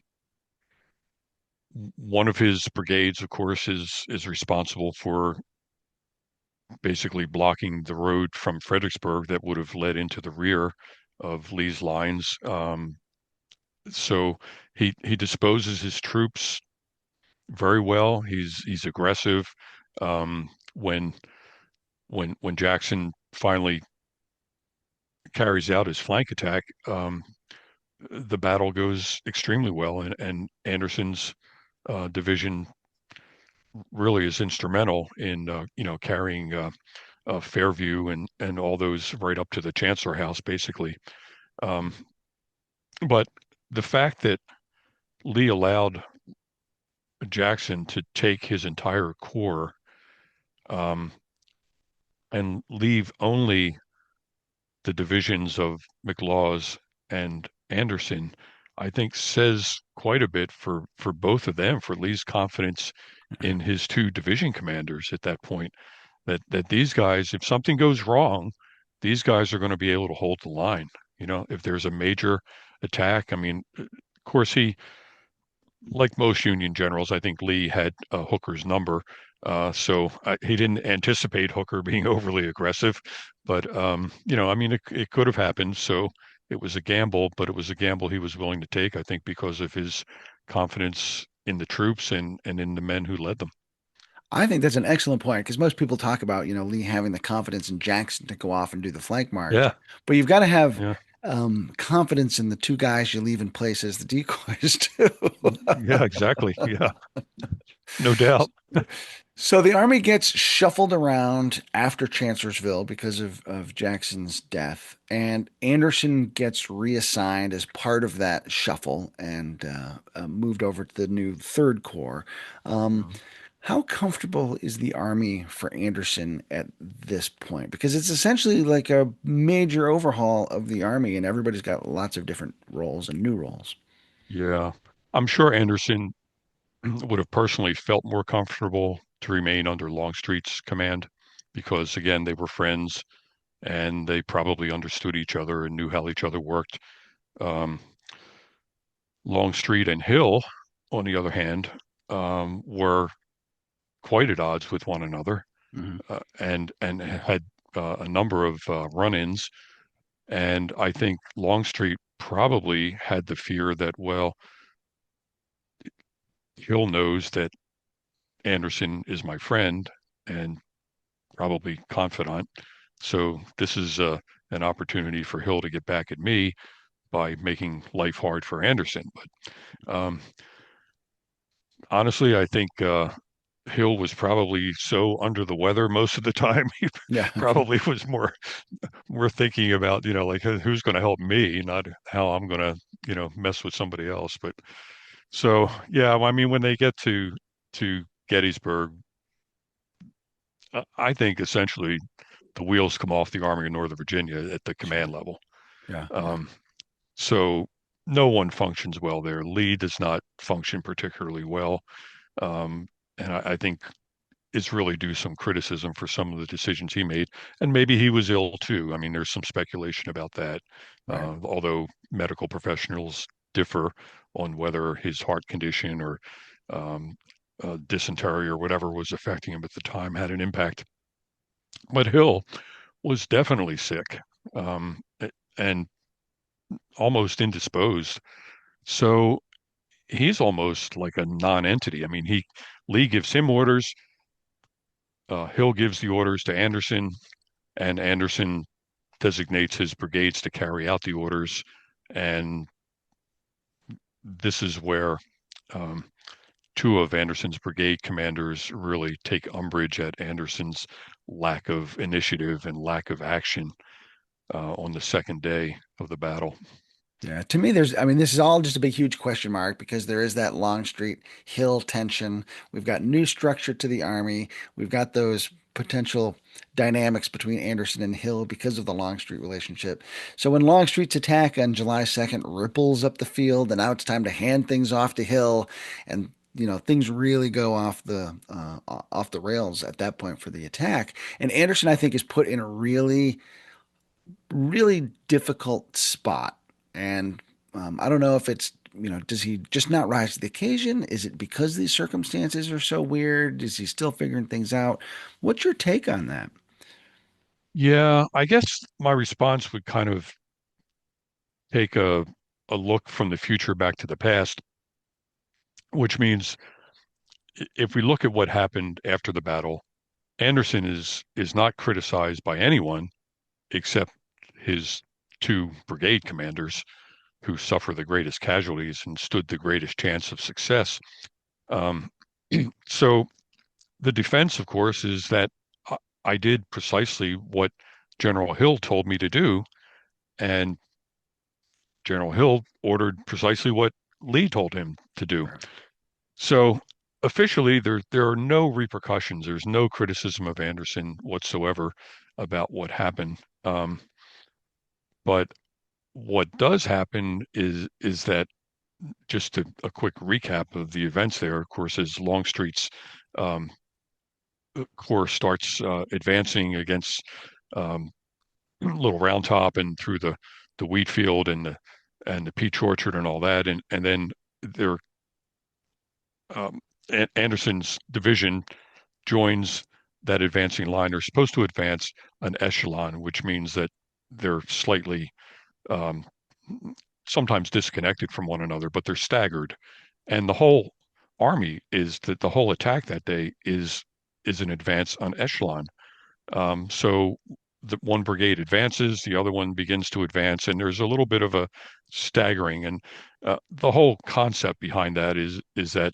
One of his brigades, of course, is responsible for basically blocking the road from Fredericksburg that would have led into the rear of Lee's lines. So he disposes his troops very well. He's aggressive. Um, when when Jackson finally carries out his flank attack, the battle goes extremely well, and Anderson's division really is instrumental in carrying Fairview and all those right up to the Chancellor House, basically. Um, but the fact that Lee allowed Jackson to take his entire corps um, and leave only the divisions of McLaws and Anderson, I think says quite a bit for both of them, for Lee's confidence in his two division commanders at that point. That these guys, if something goes wrong, these guys are going to be able to hold the line. If there's a major attack, I mean, of course he like most Union generals, I think Lee had Hooker's number. So he didn't anticipate Hooker being overly aggressive. But, I mean, it could have happened. So it was a gamble, but it was a gamble he was willing to take, I think, because of his confidence in the troops and in the men who led them. I think that's an excellent point because most people talk about, Lee having the confidence in Jackson to go off and do the flank march, Yeah. but you've got to have Yeah. confidence in the two guys you leave in place as the decoys too. Yeah, exactly. Yeah, no doubt. So the army gets shuffled around after Chancellorsville because of Jackson's death, and Anderson gets reassigned as part of that shuffle and moved over to the new Third Corps. Um, how comfortable is the army for Anderson at this point? Because it's essentially like a major overhaul of the army, and everybody's got lots of different roles and new roles. Yeah. I'm sure Anderson would have personally felt more comfortable to remain under Longstreet's command because, again, they were friends and they probably understood each other and knew how each other worked. Um, Longstreet and Hill, on the other hand, were quite at odds with one another Hmm. and had a number of run-ins. And I think Longstreet probably had the fear that, well, Hill knows that Anderson is my friend and probably confidant. So this is an opportunity for Hill to get back at me by making life hard for Anderson. But honestly, I think Hill was probably so under the weather most of the time. He Yeah. probably was more thinking about like who's going to help me, not how I'm going to mess with somebody else. But so yeah, I mean when they get to Gettysburg, I think essentially the wheels come off the Army of Northern Virginia at the Sure. command level. Yeah. Yeah. Um, so no one functions well there. Lee does not function particularly well. Um, and I think it's really due some criticism for some of the decisions he made. And maybe he was ill too. I mean, there's some speculation about that, Right. although medical professionals differ on whether his heart condition or um, dysentery or whatever was affecting him at the time had an impact. But Hill was definitely sick and almost indisposed. So he's almost like a non-entity. I mean, he Lee gives him orders, Hill gives the orders to Anderson, and Anderson designates his brigades to carry out the orders. And this is where um, two of Anderson's brigade commanders really take umbrage at Anderson's lack of initiative and lack of action on the second day of the battle. Yeah, to me, I mean, this is all just a big, huge question mark because there is that Longstreet Hill tension. We've got new structure to the army. We've got those potential dynamics between Anderson and Hill because of the Longstreet relationship. So when Longstreet's attack on July 2nd ripples up the field, and now it's time to hand things off to Hill, and things really go off the rails at that point for the attack. And Anderson, I think, is put in a really difficult spot. And I don't know if it's, does he just not rise to the occasion? Is it because these circumstances are so weird? Is he still figuring things out? What's your take on that? Yeah, I guess my response would kind of take a look from the future back to the past, which means if we look at what happened after the battle, Anderson is not criticized by anyone except his two brigade commanders. who suffer the greatest casualties and stood the greatest chance of success. Um, so the defense, of course, is that I did precisely what General Hill told me to do, and General Hill ordered precisely what Lee told him to do. Sure. So officially, there are no repercussions. There's no criticism of Anderson whatsoever about what happened. But what does happen is that just a quick recap of the events there, of course, as Longstreet's um, corps starts advancing against Little Round Top and through the wheat field and the peach orchard and all that, and then there um, Anderson's division joins that advancing line. They're supposed to advance an echelon, which means that they're slightly um, sometimes disconnected from one another, but they're staggered. And the whole army is that the whole attack that day is an advance on echelon. So the one brigade advances, the other one begins to advance, and there's a little bit of a staggering. And the whole concept behind that is that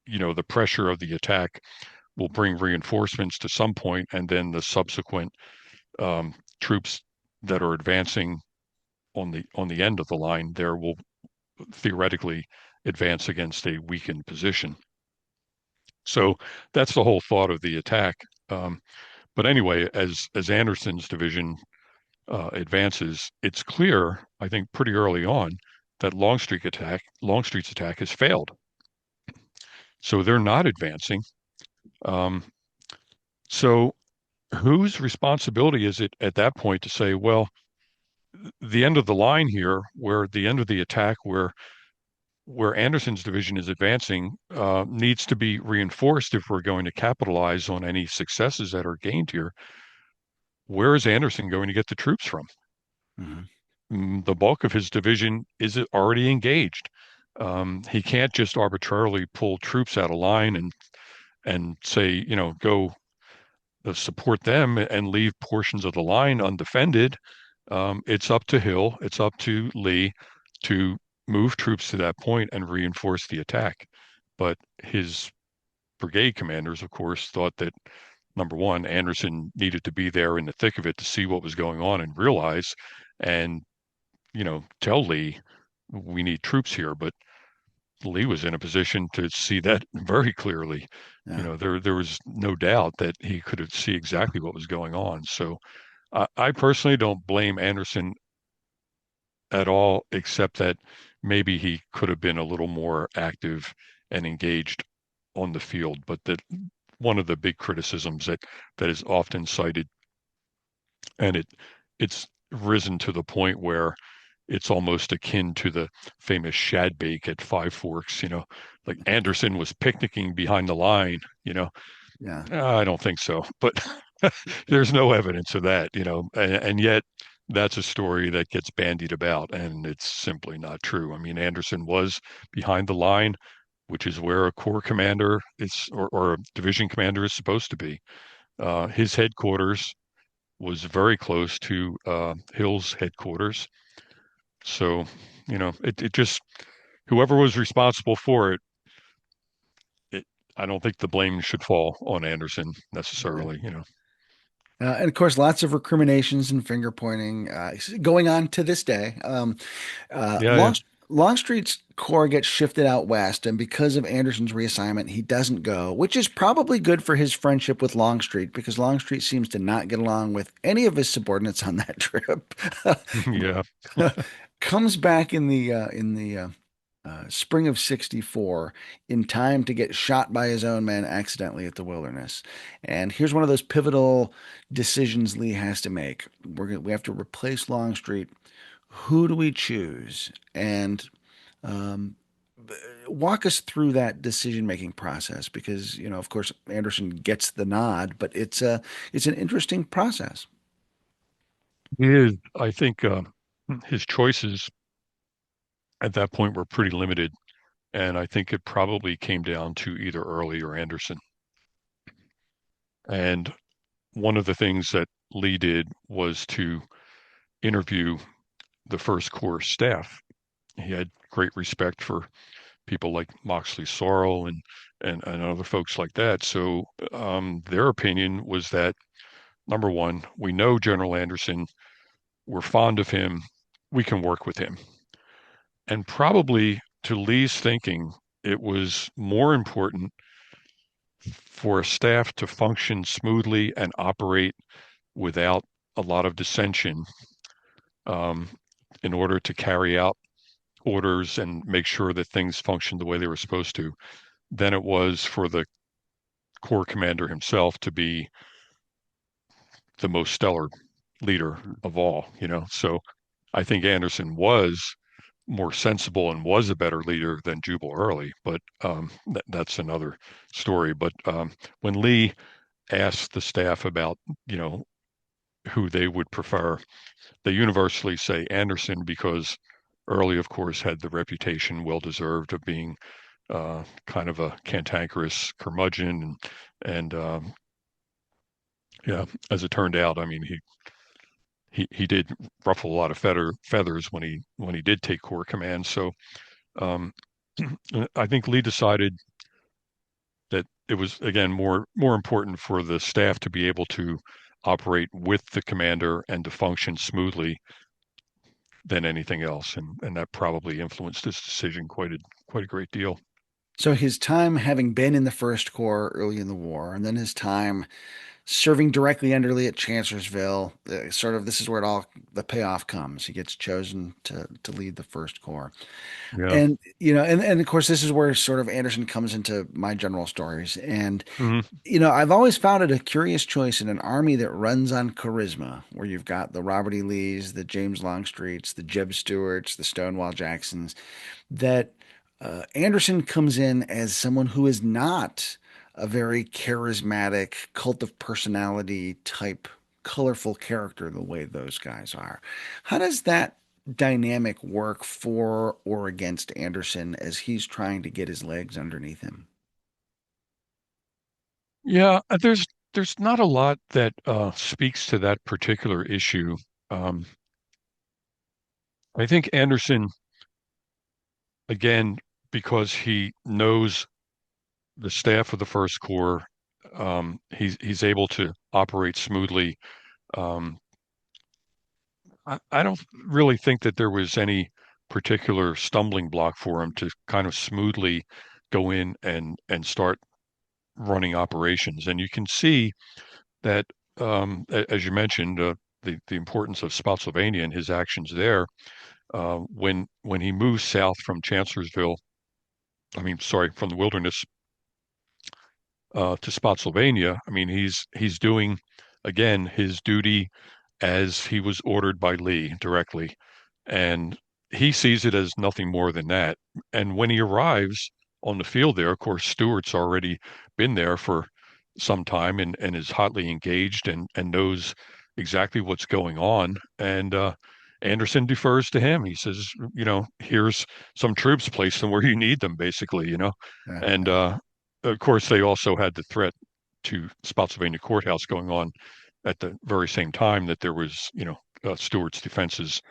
the pressure of the attack will bring reinforcements to some point, and then the subsequent um, troops that are advancing on the end of the line there will theoretically advance against a weakened position. So that's the whole thought of the attack. Um, but anyway, as Anderson's division advances, it's clear, I think, pretty early on that Longstreet's attack has failed. So they're not advancing. Um, so whose responsibility is it at that point to say, well, the end of the line here, where the end of the attack, where Anderson's division is advancing, needs to be reinforced if we're going to capitalize on any successes that are gained here. Where is Anderson going to get the troops from? Mhm. The bulk of his division is already engaged. He can't just arbitrarily pull troops out of line and say, go support them and leave portions of the line undefended. It's up to Hill, it's up to Lee to move troops to that point and reinforce the attack. But his brigade commanders, of course, thought that number one, Anderson needed to be there in the thick of it to see what was going on and realize and, tell Lee we need troops here. But Lee was in a position to see that very clearly. Yeah. There was no doubt that he could see exactly what was going on. So I personally don't blame Anderson at all, except that maybe he could have been a little more active and engaged on the field. But that one of the big criticisms that is often cited, and it's risen to the point where it's almost akin to the famous shad bake at Five Forks, like Anderson was picnicking behind the line, Yeah. I don't think so, but there's no evidence of that, and yet that's a story that gets bandied about, and it's simply not true. I mean, Anderson was behind the line, which is where a corps commander is, or a division commander is supposed to be. His headquarters was very close to Hill's headquarters. So, it just, whoever was responsible for it, I don't think the blame should fall on Anderson Right. necessarily. And of course, lots of recriminations and finger pointing going on to this day. Uh, Yeah, yeah. Long, Longstreet's corps gets shifted out west, and because of Anderson's reassignment, he doesn't go, which is probably good for his friendship with Longstreet because Longstreet seems to not get along with any of his subordinates on that trip. Yeah. Comes back in the spring of 64 in time to get shot by his own men accidentally at the Wilderness. And here's one of those pivotal decisions Lee has to make. We have to replace Longstreet. Who do we choose? And um, walk us through that decision-making process because, of course, Anderson gets the nod, but it's an interesting process. He is, I think his choices at that point were pretty limited. And I think it probably came down to either Early or Anderson. And one of the things that Lee did was to interview the First Corps staff. He had great respect for people like Moxley Sorrell and other folks like that. So their opinion was that number one, we know General Anderson, we're fond of him, we can work with him. And probably to Lee's thinking, it was more important for a staff to function smoothly and operate without a lot of dissension um, in order to carry out orders and make sure that things functioned the way they were supposed to than it was for the Corps commander himself to be the most stellar leader of all. So I think Anderson was more sensible and was a better leader than Jubal Early, but that's another story. But when Lee asked the staff about, you know, who they would prefer, they universally say Anderson because Early, of course, had the reputation, well deserved, of being kind of a cantankerous curmudgeon, and yeah, as it turned out, I mean, he did ruffle a lot of feathers when he did take Corps command. So um, I think Lee decided that it was again more important for the staff to be able to operate with the commander and to function smoothly than anything else, and that probably influenced his decision quite a great deal. So his time having been in the First Corps early in the war, and then his time serving directly under Lee at Chancellorsville, sort of this is where it all the payoff comes. He gets chosen to lead the First Corps. Yeah. And and of course this is where sort of Anderson comes into my general stories. And Hmm. I've always found it a curious choice in an army that runs on charisma, where you've got the Robert E. Lees, the James Longstreets, the Jeb Stuarts, the Stonewall Jacksons, that Anderson comes in as someone who is not a very charismatic, cult of personality type, colorful character the way those guys are. How does that dynamic work for or against Anderson as he's trying to get his legs underneath him? Yeah, there's not a lot that speaks to that particular issue. Um, I think Anderson, again, because he knows the staff of the First Corps, he's able to operate smoothly. Um, I don't really think that there was any particular stumbling block for him to kind of smoothly go in and start running operations. And you can see that, as you mentioned, the importance of Spotsylvania and his actions there. When he moves south from Chancellorsville, I mean, sorry, from the Wilderness to Spotsylvania, I mean, he's doing again his duty as he was ordered by Lee directly, and he sees it as nothing more than that. And when he arrives on the field there, of course, Stewart's already been there for some time and is hotly engaged and knows exactly what's going on. And Anderson defers to him. He says, here's some troops, place them where you need them, basically. And of course, they also had the threat to Spotsylvania Courthouse going on at the very same time that there was, Stewart's defenses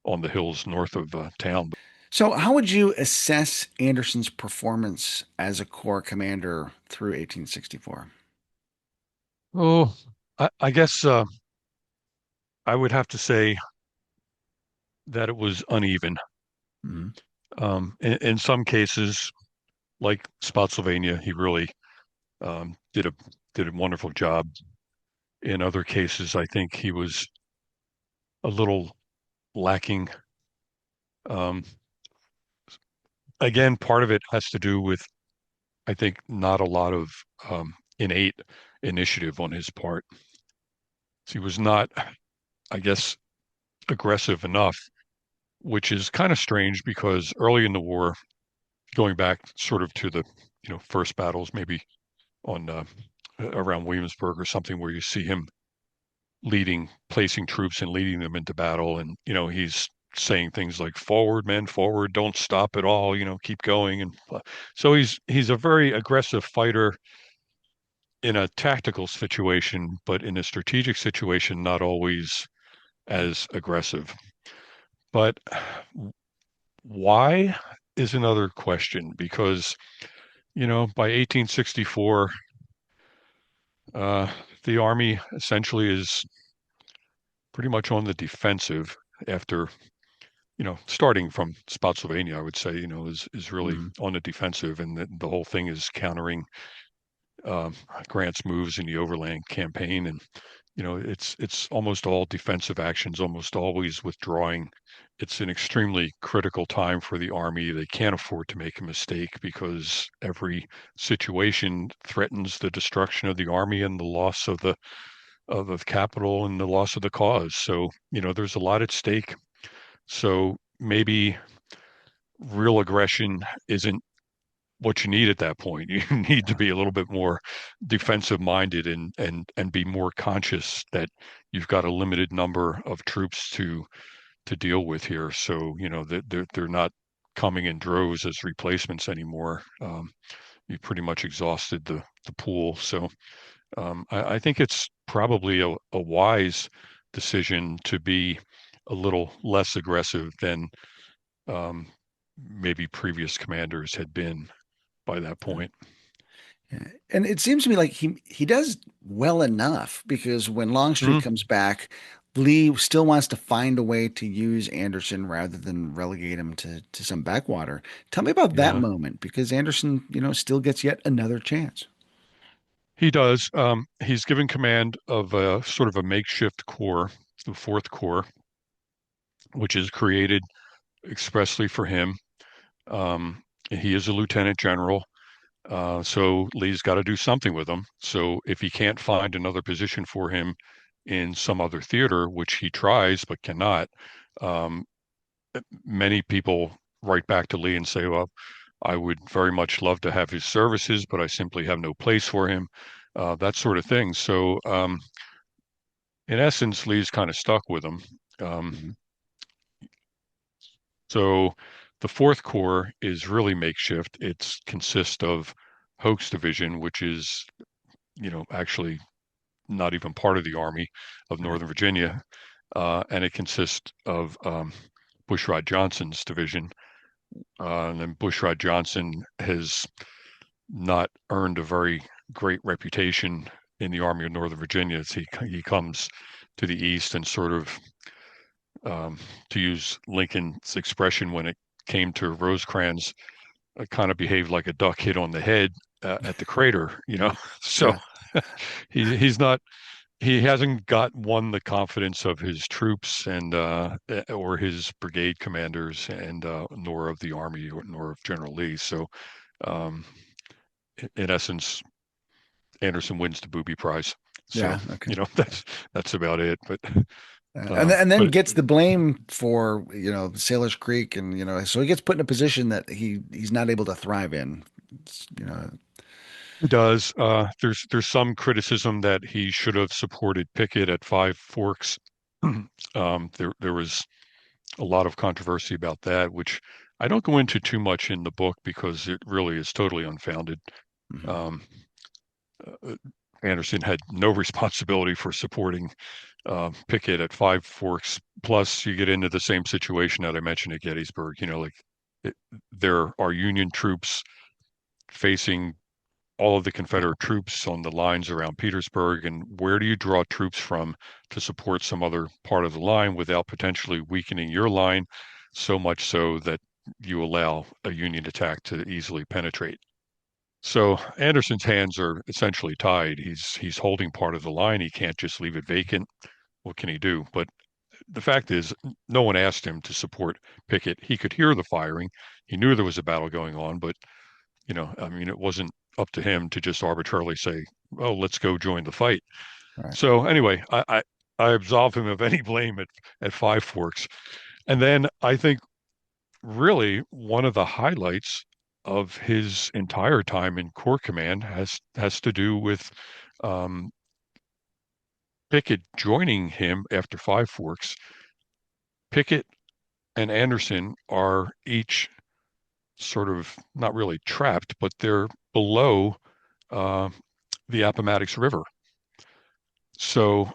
on the hills north of town. So, how would you assess Anderson's performance as a Corps commander through 1864? Oh, I guess I would have to say that it was uneven. Mhm. In some cases, like Spotsylvania, he really did a wonderful job. In other cases, I think he was a little lacking. Um, Again, part of it has to do with, I think, not a lot of innate initiative on his part. So he was not, I guess, aggressive enough, which is kind of strange because early in the war, going back sort of to the first battles, maybe on around Williamsburg or something, where you see him placing troops and leading them into battle, and he's saying things like "Forward, men, forward! Don't stop at all! Keep going!" And so he's a very aggressive fighter in a tactical situation, but in a strategic situation, not always as aggressive. But Why is another question because, by 1864, uh, the Army essentially is pretty much on the defensive after, starting from Spotsylvania, I would say, is really Mhm. on the defensive, and the whole thing is countering um, Grant's moves in the overland campaign, and it's almost all defensive actions, almost always withdrawing. It's an extremely critical time for the Army. They can't afford to make a mistake because every situation threatens the destruction of the Army and the loss of the capital and the loss of the cause. So, there's a lot at stake. So maybe real aggression isn't what you need at that point. You need to Yeah. be a little bit more defensive minded and be more conscious that you've got a limited number of troops to deal with here. So, that they're not coming in droves as replacements anymore. You pretty much exhausted the pool. So I think it's probably a wise decision to be a little less aggressive than um, maybe previous commanders had been by that point. Yeah. And it seems to me like he does well enough because when Longstreet Mm, comes back, Lee still wants to find a way to use Anderson rather than relegate him to some backwater. Tell me about that yeah, moment because Anderson, still gets yet another chance. he does. He's given command of a sort of a makeshift corps, the Fourth Corps, which is created expressly for him. Um, he is a lieutenant general, so Lee's got to do something with him. So if he can't find another position for him in some other theater, which he tries but cannot, um, many people write back to Lee and say, "Well, I would very much love to have his services, but I simply have no place for him." That sort of thing. So, in essence, Lee's kind of stuck with him. Um, Mhm. so, the Fourth Corps is really makeshift. It consists of Hoke's division, which is, actually not even part of the Army of Right. Northern Virginia, and it consists of Bushrod Johnson's division. And then Bushrod Johnson has not earned a very great reputation in the Army of Northern Virginia. As he comes to the east and sort of, to use Lincoln's expression when it came to Rosecrans, kind of behaved like a duck hit on the head at the crater. So Yeah. he's not he hasn't won the confidence of his troops and or his brigade commanders and nor of the army nor of General Lee. So um, in essence, Anderson wins the booby prize. So, Yeah. Okay. that's about it. But And then but gets the blame for, Sailor's Creek and, so he gets put in a position that he's not able to thrive in. It's, he does. There's some criticism that he should have supported Pickett at Five Forks. There was a lot of controversy about that, which I don't go into too much in the book because it really is totally unfounded. mhm. Um, uh, Anderson had no responsibility for supporting Pickett at Five Forks. Plus, you get into the same situation that I mentioned at Gettysburg. Like it, there are Union troops facing all of the Confederate troops on the lines around Petersburg, and where do you draw troops from to support some other part of the line without potentially weakening your line so much so that you allow a Union attack to easily penetrate? So Anderson's hands are essentially tied. He's holding part of the line. He can't just leave it vacant. What can he do? But the fact is, no one asked him to support Pickett. He could hear the firing. He knew there was a battle going on, but I mean, it wasn't up to him to just arbitrarily say, "Oh, let's go join the fight." Right. So anyway, I absolve him of any blame at Five Forks. And then I think really one of the highlights of his entire time in Corps Command has to do with um, Pickett joining him after Five Forks. Pickett and Anderson are each sort of not really trapped, but they're below uh, the Appomattox River. So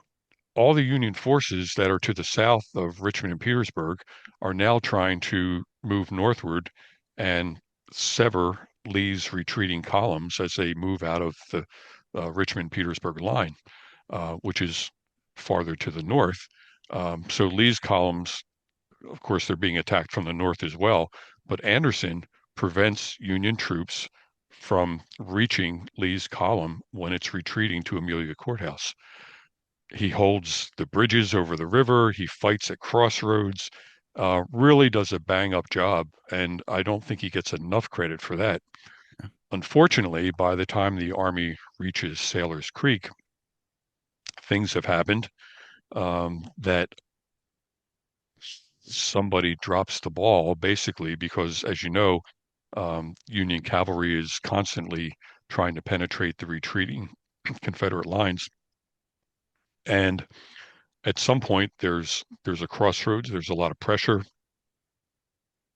all the Union forces that are to the south of Richmond and Petersburg are now trying to move northward and sever Lee's retreating columns as they move out of the Richmond-Petersburg line, which is farther to the north. So Lee's columns, of course, they're being attacked from the north as well, but Anderson prevents Union troops from reaching Lee's column when it's retreating to Amelia Courthouse. He holds the bridges over the river. He fights at crossroads. Really does a bang up job, and I don't think he gets enough credit for that. Unfortunately, by the time the Army reaches Sailor's Creek, things have happened that somebody drops the ball, basically, because, as you know, Union cavalry is constantly trying to penetrate the retreating Confederate lines. And at some point, there's a crossroads. There's a lot of pressure.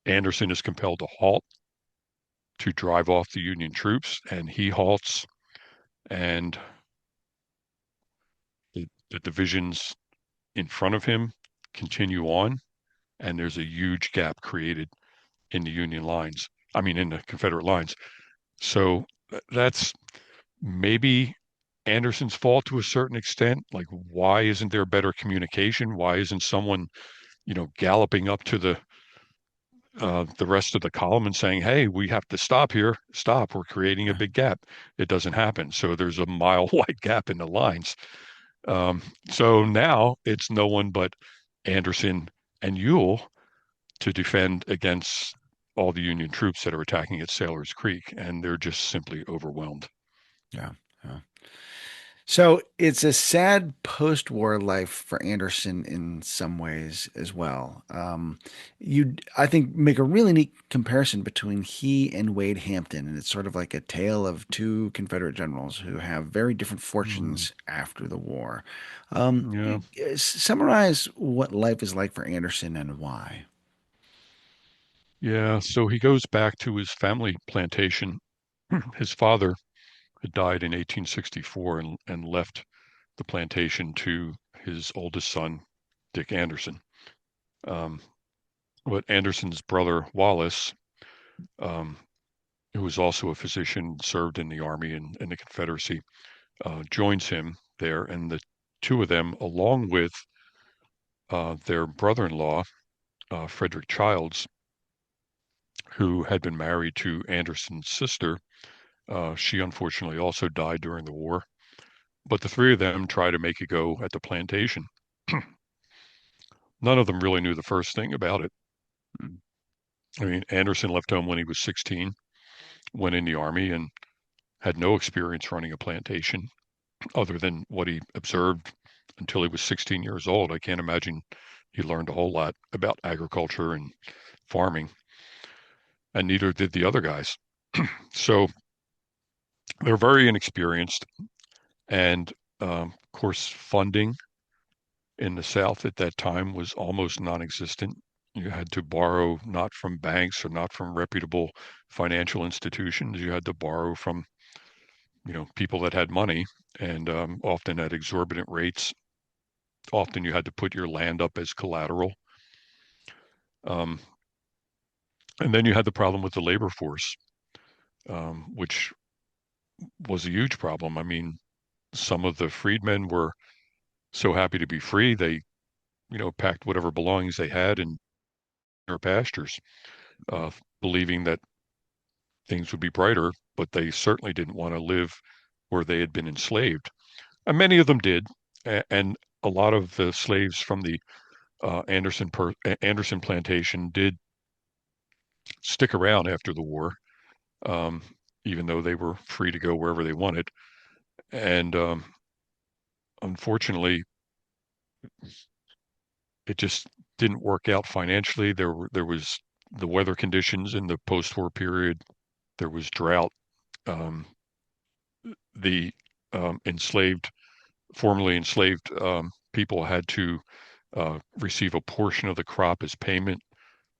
Anderson is compelled to halt to drive off the Union troops, and he halts, and the divisions in front of him continue on, and there's a huge gap created in the Union lines. I mean, in the Confederate lines. So that's maybe Anderson's fault to a certain extent. Like, why isn't there better communication? Why isn't someone, galloping up to the rest of the column and saying, "Hey, we have to stop here. Stop. We're creating a Yeah. big gap." It doesn't happen. So there's a mile wide gap in the lines. Um, so now it's no one but Anderson and Ewell to defend against all the Union troops that are attacking at Sailor's Creek, and they're just simply overwhelmed. Yeah. Yeah. So it's a sad post-war life for Anderson in some ways as well. I think, make a really neat comparison between he and Wade Hampton, and it's sort of like a tale of two Confederate generals who have very different Mm, fortunes after the war. yeah, Summarize what life is like for Anderson and why. yeah. So he goes back to his family plantation. His father had died in 1864 and left the plantation to his oldest son, Dick Anderson. Um, but Anderson's brother, Wallace, um, who was also a physician, served in the Army and the Confederacy, joins him there. And the two of them, along with their brother-in-law, Frederick Childs, who had been married to Anderson's sister, she unfortunately also died during the war. But the three of them try to make a go at the plantation. None of them really knew the first thing about it. Mm. I mean, Anderson left home when he was 16, went in the Army, and had no experience running a plantation other than what he observed until he was 16 years old. I can't imagine he learned a whole lot about agriculture and farming, and neither did the other guys. So they're very inexperienced, and of course, funding in the South at that time was almost non-existent. You had to borrow not from banks or not from reputable financial institutions. You had to borrow from, people that had money and often at exorbitant rates. Often you had to put your land up as collateral. Um, and then you had the problem with the labor force, which was a huge problem. I mean, some of the freedmen were so happy to be free, they, packed whatever belongings they had in their pastures, uh, believing that things would be brighter, but they certainly didn't want to live where they had been enslaved. And many of them did. And a lot of the slaves from the Anderson plantation did stick around after the war, um, even though they were free to go wherever they wanted. And unfortunately, it just didn't work out financially. There was the weather conditions in the post-war period. There was drought. Um, the formerly enslaved people had to receive a portion of the crop as payment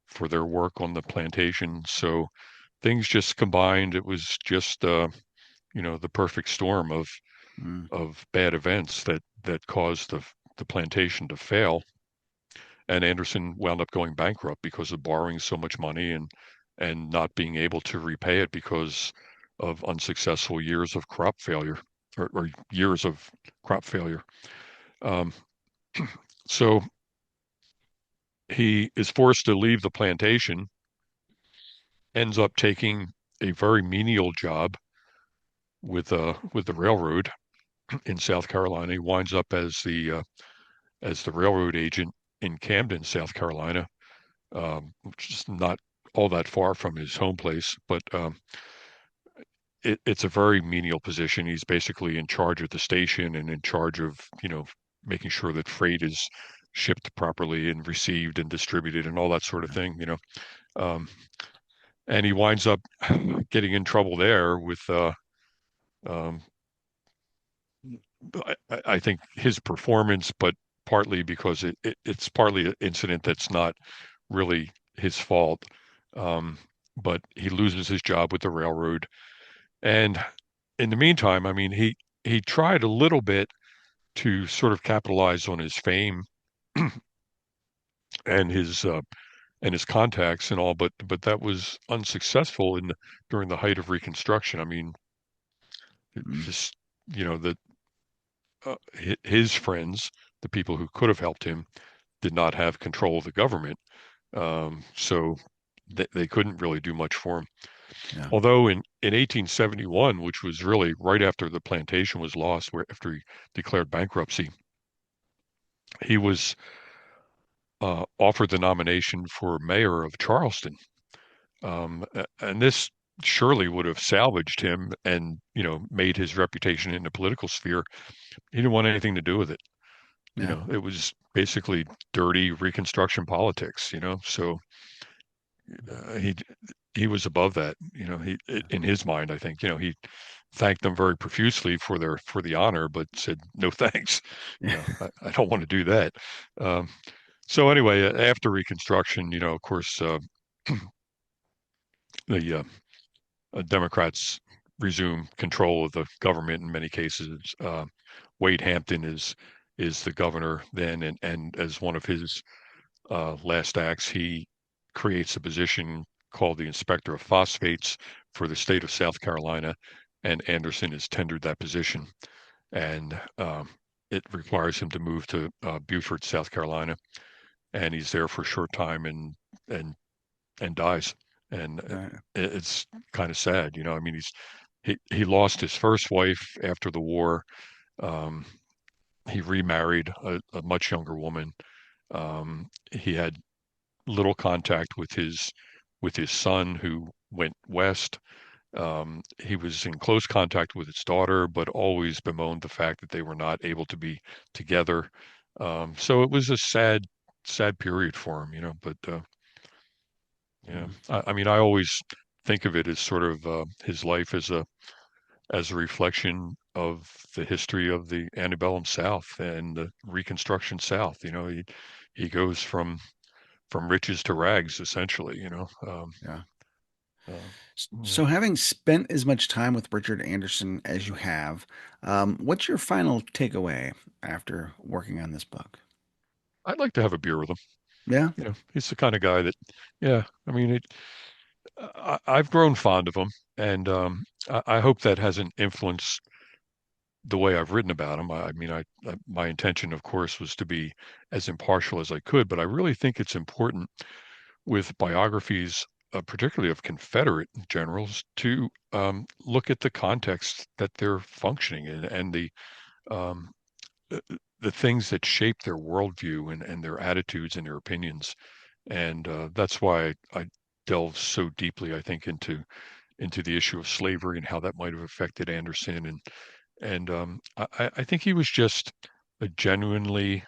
for their work on the plantation. So things just combined. It was just the perfect storm Mm. of bad events that caused the plantation to fail. and Anderson wound up going bankrupt because of borrowing so much money and not being able to repay it because of unsuccessful years of crop failure or years of crop failure. Um, so he is forced to leave the plantation, ends up taking a very menial job with the railroad in South Carolina. He winds up as the railroad agent in Camden, South Carolina, which is not all that far from his home place, but it's a very menial position. He's basically in charge of the station and in charge of, making sure that freight is shipped properly and received and distributed and all that sort of thing. Um, and he winds up getting in trouble there with, um, I think, his performance, but partly because it's partly an incident that's not really his fault. Um, but he loses his job with the railroad. And in the meantime, I mean, he tried a little bit to sort of capitalize on his fame and his contacts and all, but that was unsuccessful during the height of Reconstruction. I mean, Mm. just that his friends, the people who could have helped him, did not have control of the government, so they couldn't really do much for him. Yeah. Although in 1871, which was really right after the plantation was lost, where after he declared bankruptcy, he was offered the nomination for mayor of Charleston. And this surely would have salvaged him and, made his reputation in the political sphere. He didn't want anything to do with it. Yeah. It was basically dirty Reconstruction politics, so he was above that. In his mind, I think, he thanked them very profusely for the honor, but said no thanks. Yeah. I don't want to do that. Um, so anyway, after Reconstruction, of course, the Democrats resume control of the government in many cases. Wade Hampton is the governor then, and as one of his last acts, he creates a position called the Inspector of Phosphates for the state of South Carolina, and Anderson is tendered that position, and it requires him to move to Beaufort, South Carolina, and he's there for a short time and and dies, and Right. it's kind of sad. I mean, he lost his first wife after the war. Um, he remarried a much younger woman. He had little contact with his son who went west. He was in close contact with his daughter, but always bemoaned the fact that they were not able to be together. So it was a sad period for him, But yeah, Mm. I mean, I always think of it as sort of his life as a reflection of the history of the antebellum South and the Reconstruction South. He goes from riches to rags, essentially. Yeah. Uh, yeah. So, having spent as much time with Richard Anderson as you have, what's your final takeaway after working on this book? I'd like to have a beer with him. Yeah. He's the kind of guy that, yeah, I mean, I've grown fond of him, and I hope that hasn't influenced the way I've written about him. I mean, my intention, of course, was to be as impartial as I could, but I really think it's important with biographies, particularly of Confederate generals, to look at the context that they're functioning in and um, the things that shape their worldview and their attitudes and their opinions. And that's why I delve so deeply, I think, into the issue of slavery and how that might have affected Anderson. And I think he was just a genuinely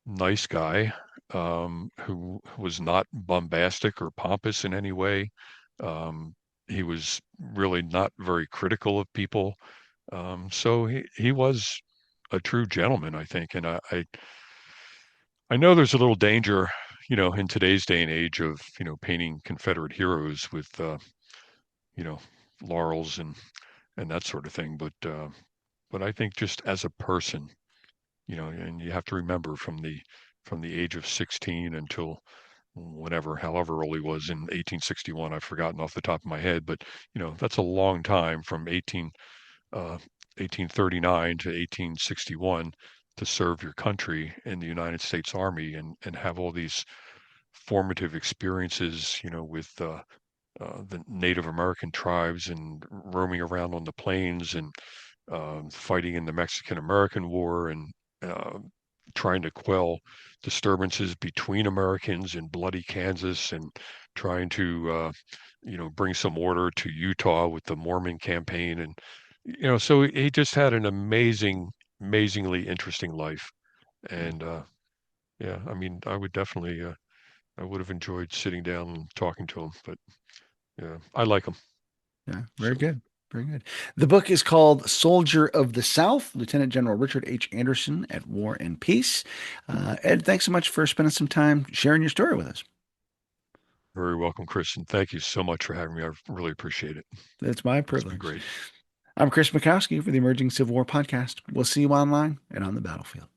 nice guy, who was not bombastic or pompous in any way. Um, he was really not very critical of people. So he was a true gentleman, I think. And I know there's a little danger, in today's day and age of, painting Confederate heroes with, you know, laurels and that sort of thing. But I think just as a person, and you have to remember from the age of 16 until whenever, however old he was in 1861. I've forgotten off the top of my head, but that's a long time from uh, 1839 to 1861 to serve your country in the United States Army and have all these formative experiences, with the Native American tribes and roaming around on the plains and fighting in the Mexican American War and uh, trying to quell disturbances between Americans in bloody Kansas and trying to bring some order to Utah with the Mormon campaign. And so he just had an amazingly interesting life. And yeah, I mean, I would have enjoyed sitting down and talking to him, but yeah, I like him. Yeah, very So good. Very good. The book is called Soldier of the South, Lieutenant General Richard H. Anderson at War and Peace. Ed, thanks so much for spending some time sharing your story with us. very welcome, Chris, and thank you so much for having me. I really appreciate it. It's my It's been privilege. great. I'm Chris Mackowski for the Emerging Civil War podcast. We'll see you online and on the battlefield.